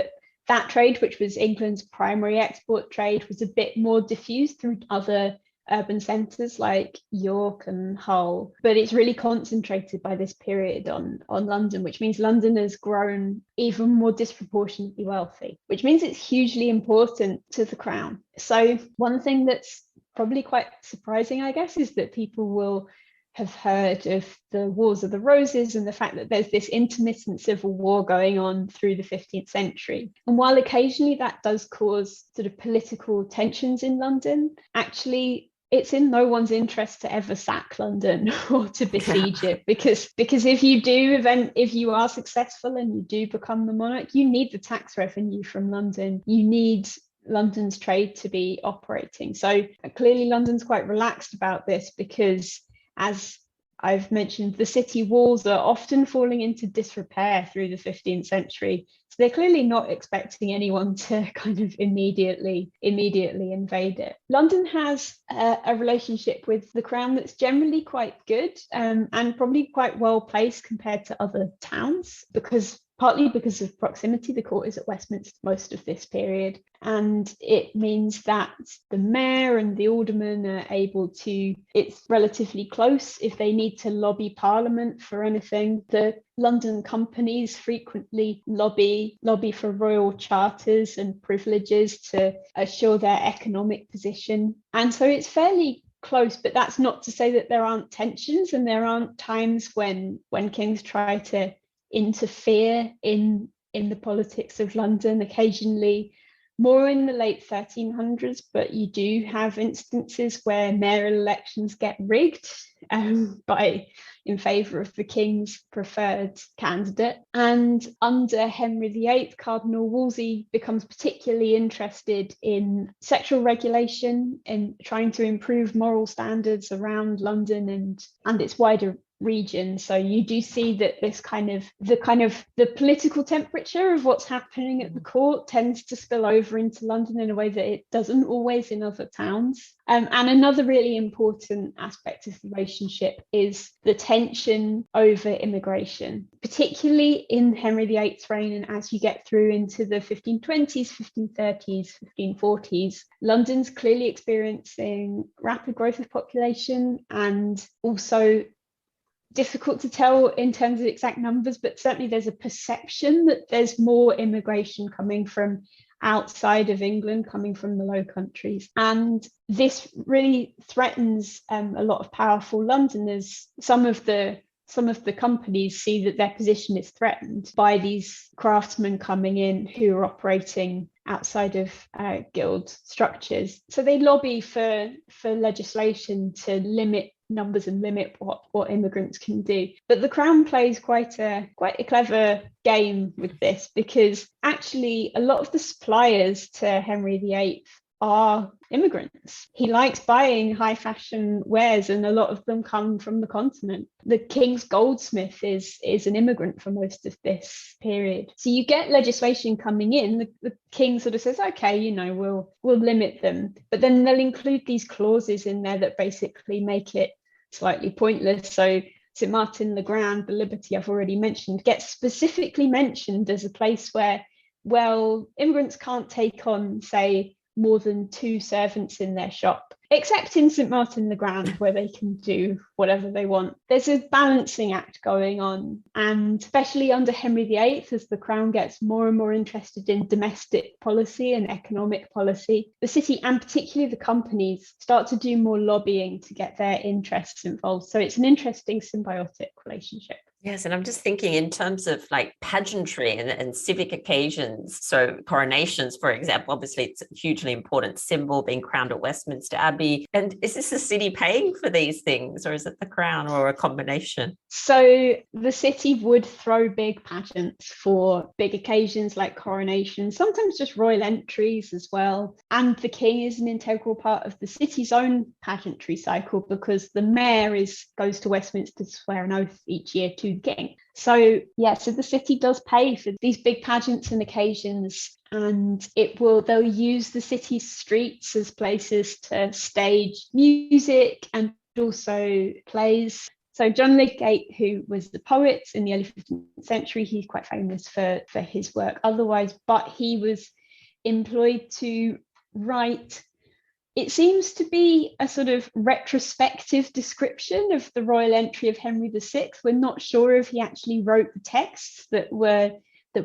that trade, which was England's primary export trade, was a bit more diffused through other urban centres like York and Hull, but it's really concentrated by this period on London, which means London has grown even more disproportionately wealthy, which means it's hugely important to the crown. So one thing that's probably quite surprising, I guess, is that people will have heard of the Wars of the Roses and the fact that there's this intermittent civil war going on through the 15th century. And while occasionally that does cause sort of political tensions in London, actually it's in no one's interest to ever sack London or to besiege it, because if you are successful and you do become the monarch, you need the tax revenue from London. You need London's trade to be operating. So clearly London's quite relaxed about this, because as I've mentioned, the city walls are often falling into disrepair through the 15th century. So they're clearly not expecting anyone to kind of immediately invade it. London has a relationship with the crown that's generally quite good, and probably quite well placed compared to other towns, partly because of proximity. The court is at Westminster most of this period, and it means that the mayor and the aldermen are able to, it's relatively close if they need to lobby Parliament for anything. The London companies frequently lobby for royal charters and privileges to assure their economic position. And so it's fairly close, but that's not to say that there aren't tensions and there aren't times when kings try to interfere in the politics of London. Occasionally more in the late 1300s, but you do have instances where mayoral elections get rigged in favour of the king's preferred candidate. And under Henry VIII, Cardinal Wolsey becomes particularly interested in sexual regulation and trying to improve moral standards around London and its wider region. So you do see that this the political temperature of what's happening at the court tends to spill over into London in a way that it doesn't always in other towns. And another really important aspect of the relationship is the tension over immigration, particularly in Henry VIII's reign. And as you get through into the 1520s, 1530s, 1540s, London's clearly experiencing rapid growth of population, and also difficult to tell in terms of exact numbers, but certainly there's a perception that there's more immigration coming from outside of England, coming from the Low Countries. And this really threatens a lot of powerful Londoners. Some of the companies see that their position is threatened by these craftsmen coming in who are operating outside of guild structures. So they lobby for legislation to limit numbers and limit what immigrants can do. But the Crown plays quite a clever game with this, because actually a lot of the suppliers to Henry VIII are immigrants. He likes buying high fashion wares, and a lot of them come from the continent. The king's goldsmith is an immigrant for most of this period. So you get legislation coming in. The king sort of says, okay, we'll limit them, but then they'll include these clauses in there that basically make it slightly pointless. So St Martin le Grand, the Liberty I've already mentioned, gets specifically mentioned as a place where, well, immigrants can't take on, say, more than 2 servants in their shop, except in St Martin le Grand, where they can do whatever they want. There's a balancing act going on, and especially under Henry VIII, as the Crown gets more and more interested in domestic policy and economic policy, the city, and particularly the companies, start to do more lobbying to get their interests involved. So it's an interesting symbiotic relationship. Yes, and I'm just thinking in terms of like pageantry and civic occasions. So coronations, for example, obviously it's a hugely important symbol, being crowned at Westminster Abbey. And is this the city paying for these things, or is it the Crown, or a combination? So the city would throw big pageants for big occasions like coronations, sometimes just royal entries as well. And the king is an integral part of the city's own pageantry cycle, because the mayor goes to Westminster to swear an oath each year to the king. So the city does pay for these big pageants and occasions, and they'll use the city's streets as places to stage music and also plays. So John Lydgate, who was the poet in the early 15th century, he's quite famous for his work otherwise, but he was employed to write, it seems to be a sort of retrospective description of the royal entry of Henry VI. We're not sure if he actually wrote the texts that were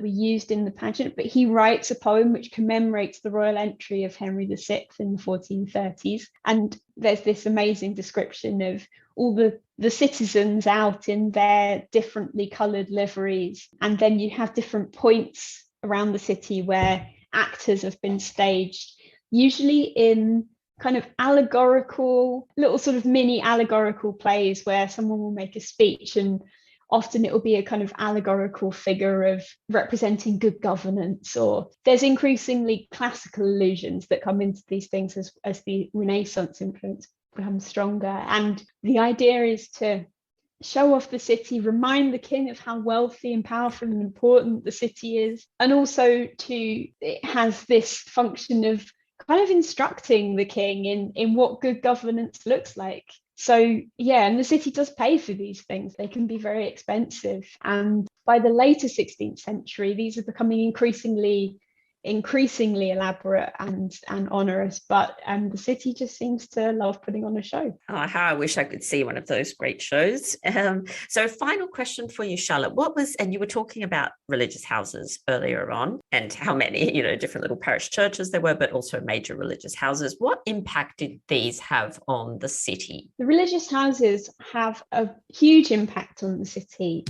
used in the pageant, but he writes a poem which commemorates the royal entry of Henry VI in the 1430s. And there's this amazing description of all the citizens out in their differently coloured liveries. And then you have different points around the city where actors have been staged, usually in kind of allegorical, little sort of mini allegorical plays where someone will make a speech, and often it will be a kind of allegorical figure of representing good governance, or there's increasingly classical allusions that come into these things as the Renaissance influence becomes stronger. And the idea is to show off the city, remind the king of how wealthy and powerful and important the city is, and also it has this function of kind of instructing the king in what good governance looks like. So and the city does pay for these things. They can be very expensive, and by the later 16th century these are becoming increasingly elaborate and onerous, but the city just seems to love putting on a show. Oh, how I wish I could see one of those great shows. So final question for you, Charlotte. And you were talking about religious houses earlier on, and how many, different little parish churches there were, but also major religious houses. What impact did these have on the city? The religious houses have a huge impact on the city.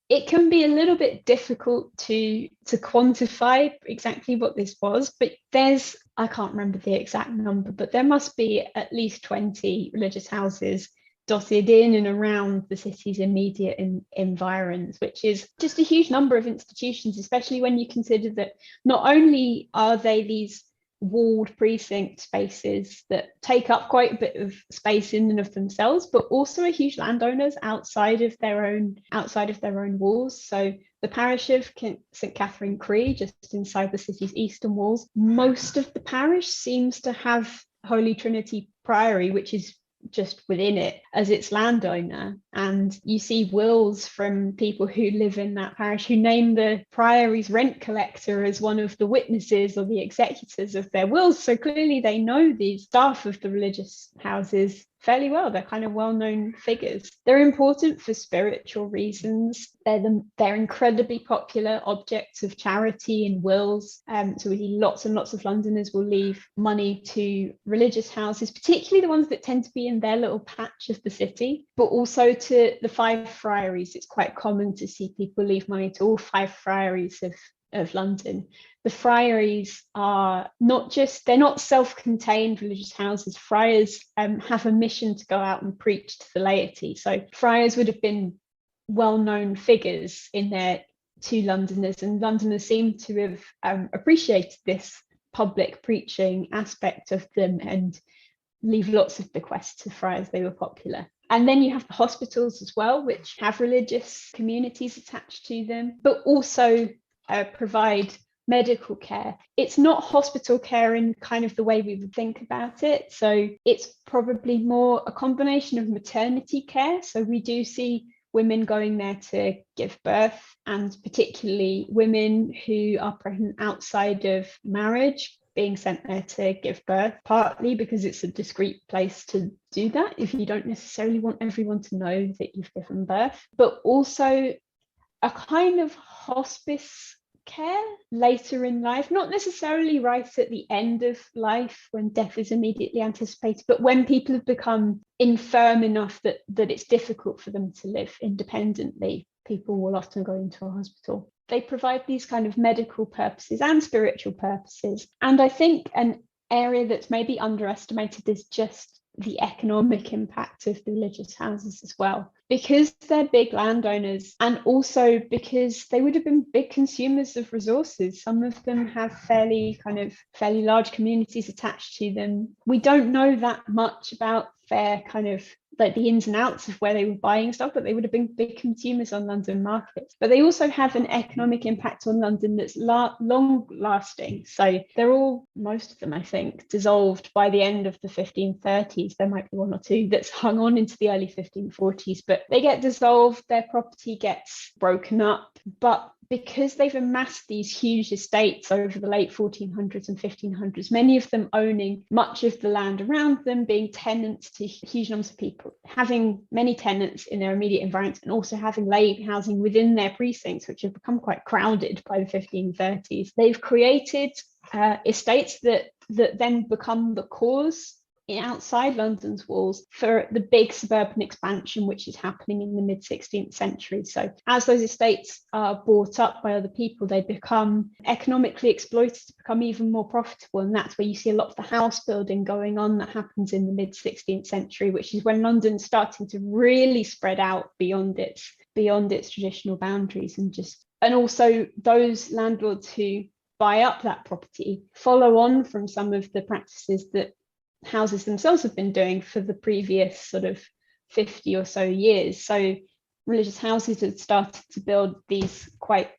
it can be a little bit difficult to quantify exactly what this was, but I can't remember the exact number, but there must be at least 20 religious houses dotted in and around the city's immediate environs, which is just a huge number of institutions, especially when you consider that not only are they these walled precinct spaces that take up quite a bit of space in and of themselves, but also are huge landowners outside of their own walls. So the parish of St Catherine Cree, just inside the city's eastern walls, most of the parish seems to have Holy Trinity Priory, which is just within it, as its landowner. And you see wills from people who live in that parish who name the priory's rent collector as one of the witnesses or the executors of their wills. So clearly they know these staff of the religious houses fairly well. They're kind of well-known figures. They're important for spiritual reasons. They're incredibly popular objects of charity in wills. So we see lots and lots of Londoners will leave money to religious houses, particularly the ones that tend to be in their little patch of the city, but also to the 5 friaries. It's quite common to see people leave money to all 5 friaries of London. The friaries are they're not self-contained religious houses. Friars have a mission to go out and preach to the laity. So friars would have been well-known figures to Londoners, and Londoners seem to have appreciated this public preaching aspect of them and leave lots of bequests to friars. They were popular. And then you have the hospitals as well, which have religious communities attached to them, but also provide medical care. It's not hospital care in kind of the way we would think about it. So it's probably more a combination of maternity care. So we do see women going there to give birth, and particularly women who are pregnant outside of marriage being sent there to give birth, partly because it's a discreet place to do that if you don't necessarily want everyone to know that you've given birth, but also a kind of hospice care later in life, not necessarily right at the end of life when death is immediately anticipated, but when people have become infirm enough that it's difficult for them to live independently, people will often go into a hospital. They provide these kind of medical purposes and spiritual purposes. And I think an area that's maybe underestimated is just the economic impact of the religious houses as well, because they're big landowners, and also because they would have been big consumers of resources. Some of them have fairly large communities attached to them. We don't know that much about their kind of like the ins and outs of where they were buying stuff, but they would have been big consumers on London markets. But they also have an economic impact on London that's long lasting. So they're all, most of them, I think, dissolved by the end of the 1530s. There might be one or two that's hung on into the early 1540s, but they get dissolved, their property gets broken up. But because they've amassed these huge estates over the late 1400s and 1500s, many of them owning much of the land around them, being tenants to huge numbers of people, having many tenants in their immediate environment, and also having laid housing within their precincts, which have become quite crowded by the 1530s. They've created estates that then become the cause outside London's walls for the big suburban expansion which is happening in the mid-16th century. So as those estates are bought up by other people, they become economically exploited to become even more profitable, and that's where you see a lot of the house building going on that happens in the mid-16th century, which is when London's starting to really spread out beyond its traditional boundaries. And also those landlords who buy up that property follow on from some of the practices that houses themselves have been doing for the previous sort of 50 or so years. So religious houses had started to build these quite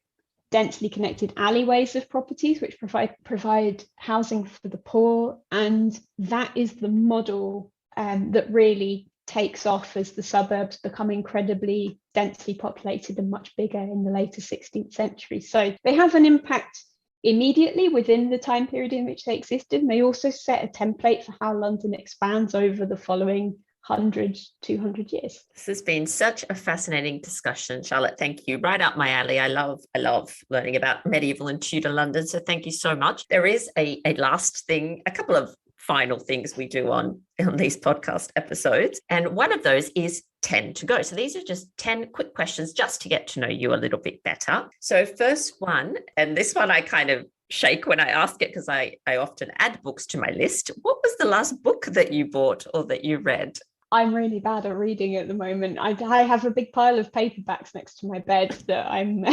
densely connected alleyways of properties which provide housing for the poor, and that is the model that really takes off as the suburbs become incredibly densely populated and much bigger in the later 16th century. So they have an impact immediately within the time period in which they existed, and they also set a template for how London expands over the following 100, 200 years. This has been such a fascinating discussion, Charlotte. Thank you. Right up my alley. I love learning about medieval and Tudor London. So thank you so much. There is a last thing, a couple of final things we do on these podcast episodes. And one of those is 10 to go. So these are just 10 quick questions just to get to know you a little bit better. So first one, and this one I kind of shake when I ask it because I often add books to my list. What was the last book that you bought or that you read? I'm really bad at reading at the moment. I have a big pile of paperbacks next to my bed that I'm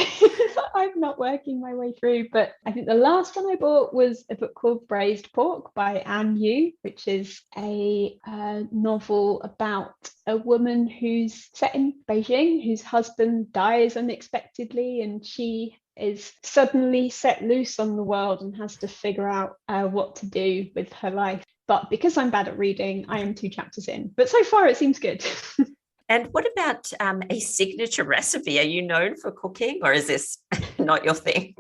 I'm not working my way through. But I think the last one I bought was a book called Braised Pork by Anne Yu, which is a novel about a woman who's set in Beijing, whose husband dies unexpectedly, and she is suddenly set loose on the world and has to figure out what to do with her life. But because I'm bad at reading, I am 2 chapters in. But so far, it seems good. And what about a signature recipe? Are you known for cooking, or is this not your thing?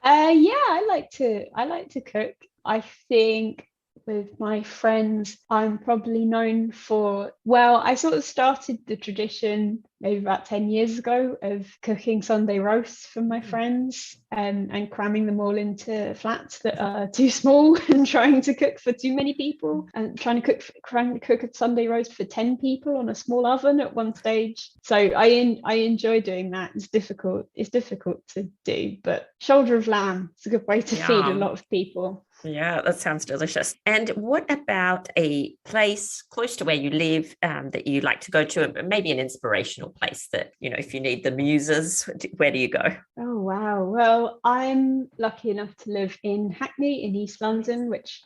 Yeah, I like to cook. I think with my friends, I'm probably known for, well, I sort of started the tradition maybe about 10 years ago of cooking Sunday roasts for my friends, and cramming them all into flats that are too small and trying to cook for too many people, and trying to cook a Sunday roast for 10 people on a small oven at one stage. So I enjoy doing that. It's difficult to do, but shoulder of lamb is a good way to feed a lot of people. Yeah, that sounds delicious. And what about a place close to where you live that you like to go to, maybe an inspirational place that, if you need the muses, where do you go? Oh, wow. Well, I'm lucky enough to live in Hackney in East London, which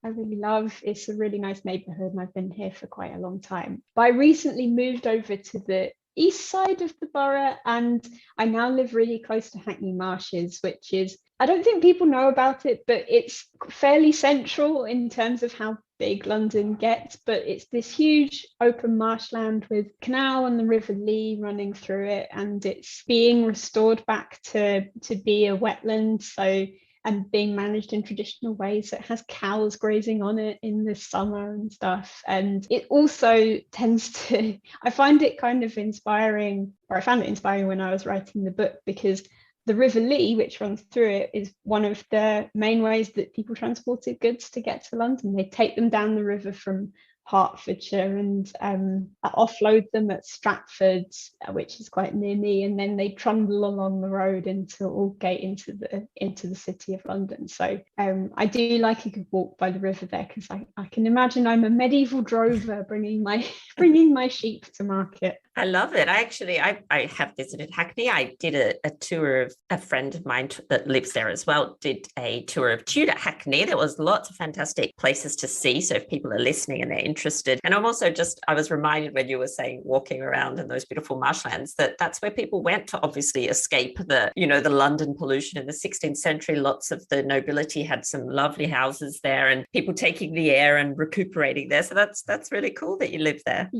I really love. It's a really nice neighbourhood and I've been here for quite a long time. But I recently moved over to the east side of the borough, and I now live really close to Hackney Marshes, which is, I don't think people know about it, but it's fairly central in terms of how big London gets. But it's this huge open marshland with canal and the River Lee running through it, and it's being restored back to be a wetland. So, and being managed in traditional ways. It has cows grazing on it in the summer and stuff. And it also tends to, I find it kind of inspiring, or I found it inspiring when I was writing the book, because the River Lee, which runs through it, is one of the main ways that people transported goods to get to London. They take them down the river from Hertfordshire and offload them at Stratford, which is quite near me, and then they trundle along the road into Aldgate into the city of London. So I do like a good walk by the river there, because I can imagine I'm a medieval drover bringing my sheep to market. I love it. I have visited Hackney. I did a tour of a friend of mine that lives there as well, did a tour of Tudor Hackney. There was lots of fantastic places to see. So if people are listening and they're interested, and I was reminded when you were saying walking around in those beautiful marshlands, that's where people went to obviously escape the London pollution in the 16th century. Lots of the nobility had some lovely houses there, and people taking the air and recuperating there. So that's really cool that you live there.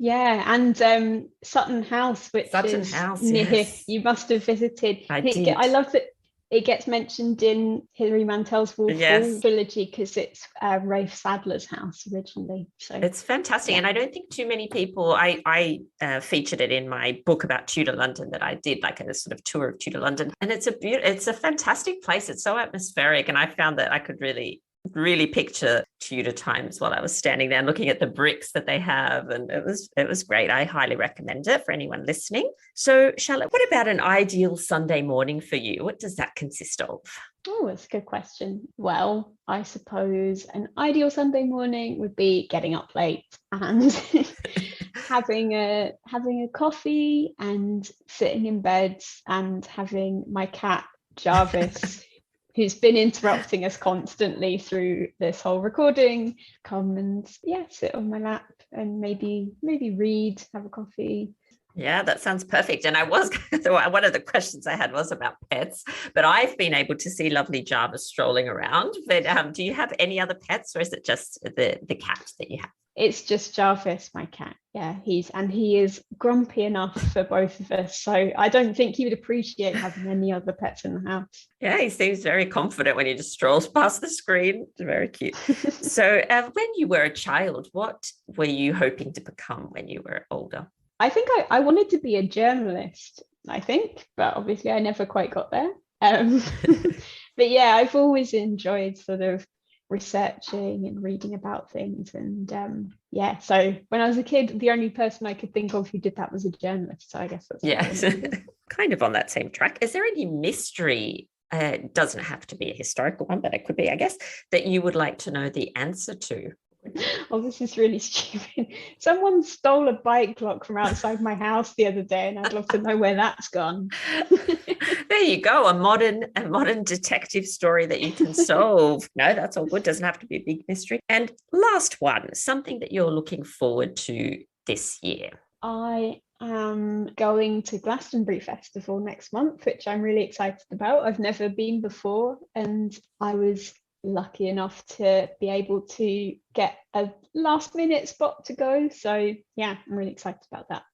Yeah, and Sutton House, which is near here. You must have visited. I did. I love that it gets mentioned in Hilary Mantel's Wolf Hall trilogy, because it's Rafe Sadler's house originally. So it's fantastic, and I don't think too many people. I featured it in my book about Tudor London that I did, like a sort of tour of Tudor London, and it's a fantastic place. It's so atmospheric, and I found that I could really picture Tudor times while I was standing there and looking at the bricks that they have, and it was great. I highly recommend it for anyone listening. So Charlotte, what about an ideal Sunday morning for you? What does that consist of? Oh, that's a good question. Well, I suppose an ideal Sunday morning would be getting up late and having a coffee and sitting in bed and having my cat Jarvis who's been interrupting us constantly through this whole recording, come and sit on my lap and maybe read, have a coffee. Yeah, that sounds perfect. And one of the questions I had was about pets, but I've been able to see lovely Jarvis strolling around. But do you have any other pets, or is it just the cat that you have? It's just Jarvis, my cat. Yeah, he is grumpy enough for both of us. So I don't think he would appreciate having any other pets in the house. Yeah, he seems very confident when he just strolls past the screen. It's very cute. So when you were a child, what were you hoping to become when you were older? I think I wanted to be a journalist, but obviously I never quite got there. But yeah, I've always enjoyed sort of researching and reading about things. And so when I was a kid, the only person I could think of who did that was a journalist. So I guess that's Yes. Kind of on that same track. Is there any mystery? It doesn't have to be a historical one, but it could be, I guess, that you would like to know the answer to. Oh, this is really stupid. Someone stole a bike clock from outside my house the other day, and I'd love to know where that's gone. There you go, a modern detective story that you can solve. No, that's all good. Doesn't have to be a big mystery. And last one, something that you're looking forward to this year. I am going to Glastonbury Festival next month, which I'm really excited about. I've never been before, and I was lucky enough to be able to get a last minute spot to go. So yeah, I'm really excited about that.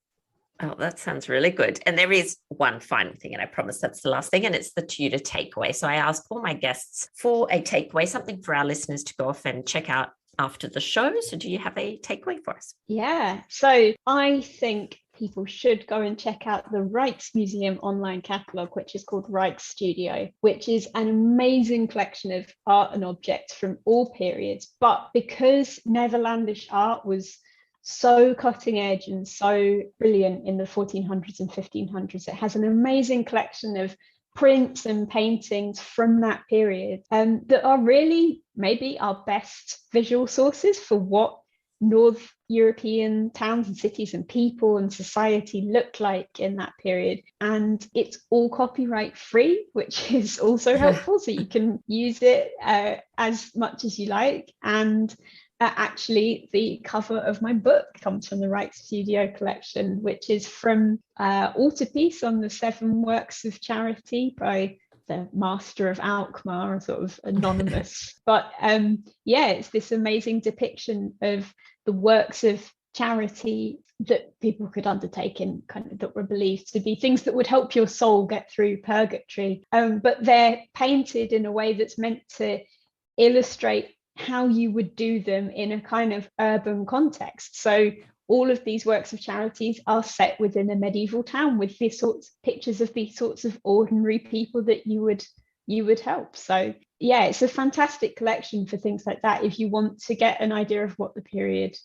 Oh, that sounds really good. And there is one final thing, and I promise that's the last thing, and it's the Tudor takeaway. So I ask all my guests for a takeaway, something for our listeners to go off and check out after the show. So do you have a takeaway for us? Yeah, so I think people should go and check out the Rijksmuseum online catalogue, which is called Rijksstudio, which is an amazing collection of art and objects from all periods. But because Netherlandish art was so cutting edge and so brilliant in the 1400s and 1500s, it has an amazing collection of prints and paintings from that period that are really maybe our best visual sources for what North European towns and cities and people and society looked like in that period. And it's all copyright free, which is also helpful. So you can use it as much as you like. And actually, the cover of my book comes from the Rijksstudio collection, which is from Altarpiece on the 7 Works of Charity by the master of Alkmaar, sort of anonymous. But it's this amazing depiction of the works of charity that people could undertake in kind of that were believed to be things that would help your soul get through purgatory. But they're painted in a way that's meant to illustrate how you would do them in a kind of urban context. So all of these works of charities are set within a medieval town with these sorts of pictures of these sorts of ordinary people that you would help. So yeah, it's a fantastic collection for things like that if you want to get an idea of what the period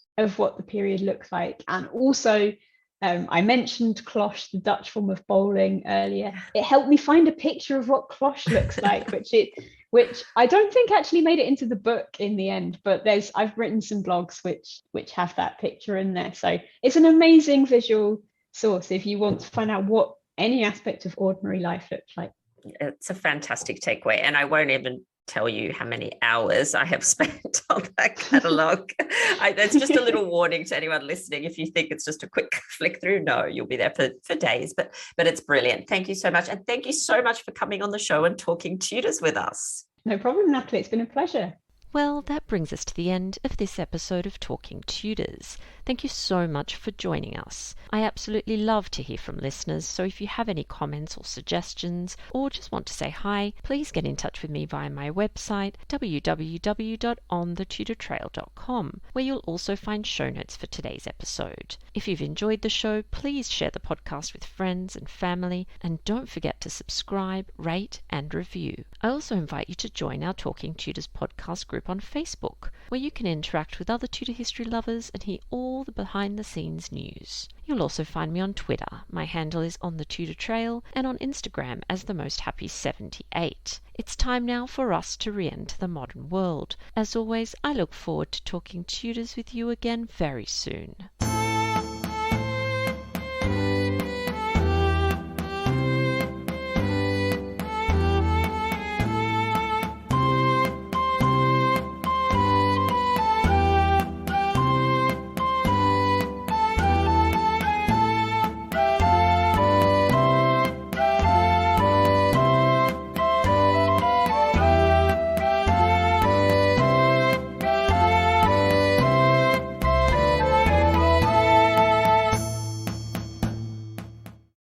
looks like. And also I mentioned cloche, the Dutch form of bowling, earlier. It helped me find a picture of what cloche looks like, which I don't think actually made it into the book in the end, but I've written some blogs which have that picture in there. So it's an amazing visual source if you want to find out what any aspect of ordinary life looks like. It's a fantastic takeaway, and I won't even tell you how many hours I have spent on that catalogue. That's just a little warning to anyone listening. If you think it's just a quick flick through, no, you'll be there for days, but it's brilliant. Thank you so much. And thank you so much for coming on the show and talking Tudors with us. No problem, Natalie. It's been a pleasure. Well, that brings us to the end of this episode of Talking Tudors. Thank you so much for joining us. I absolutely love to hear from listeners, so if you have any comments or suggestions, or just want to say hi, please get in touch with me via my website, www.onthetudortrail.com, where you'll also find show notes for today's episode. If you've enjoyed the show, please share the podcast with friends and family, and don't forget to subscribe, rate, and review. I also invite you to join our Talking Tudors podcast group on Facebook, where you can interact with other Tudor history lovers and hear all the behind-the-scenes news. You'll also find me on Twitter. My handle is On the Tudor Trail, and on Instagram as The Most Happy 78. It's time now for us to re-enter the modern world. As always, I look forward to talking Tudors with you again very soon.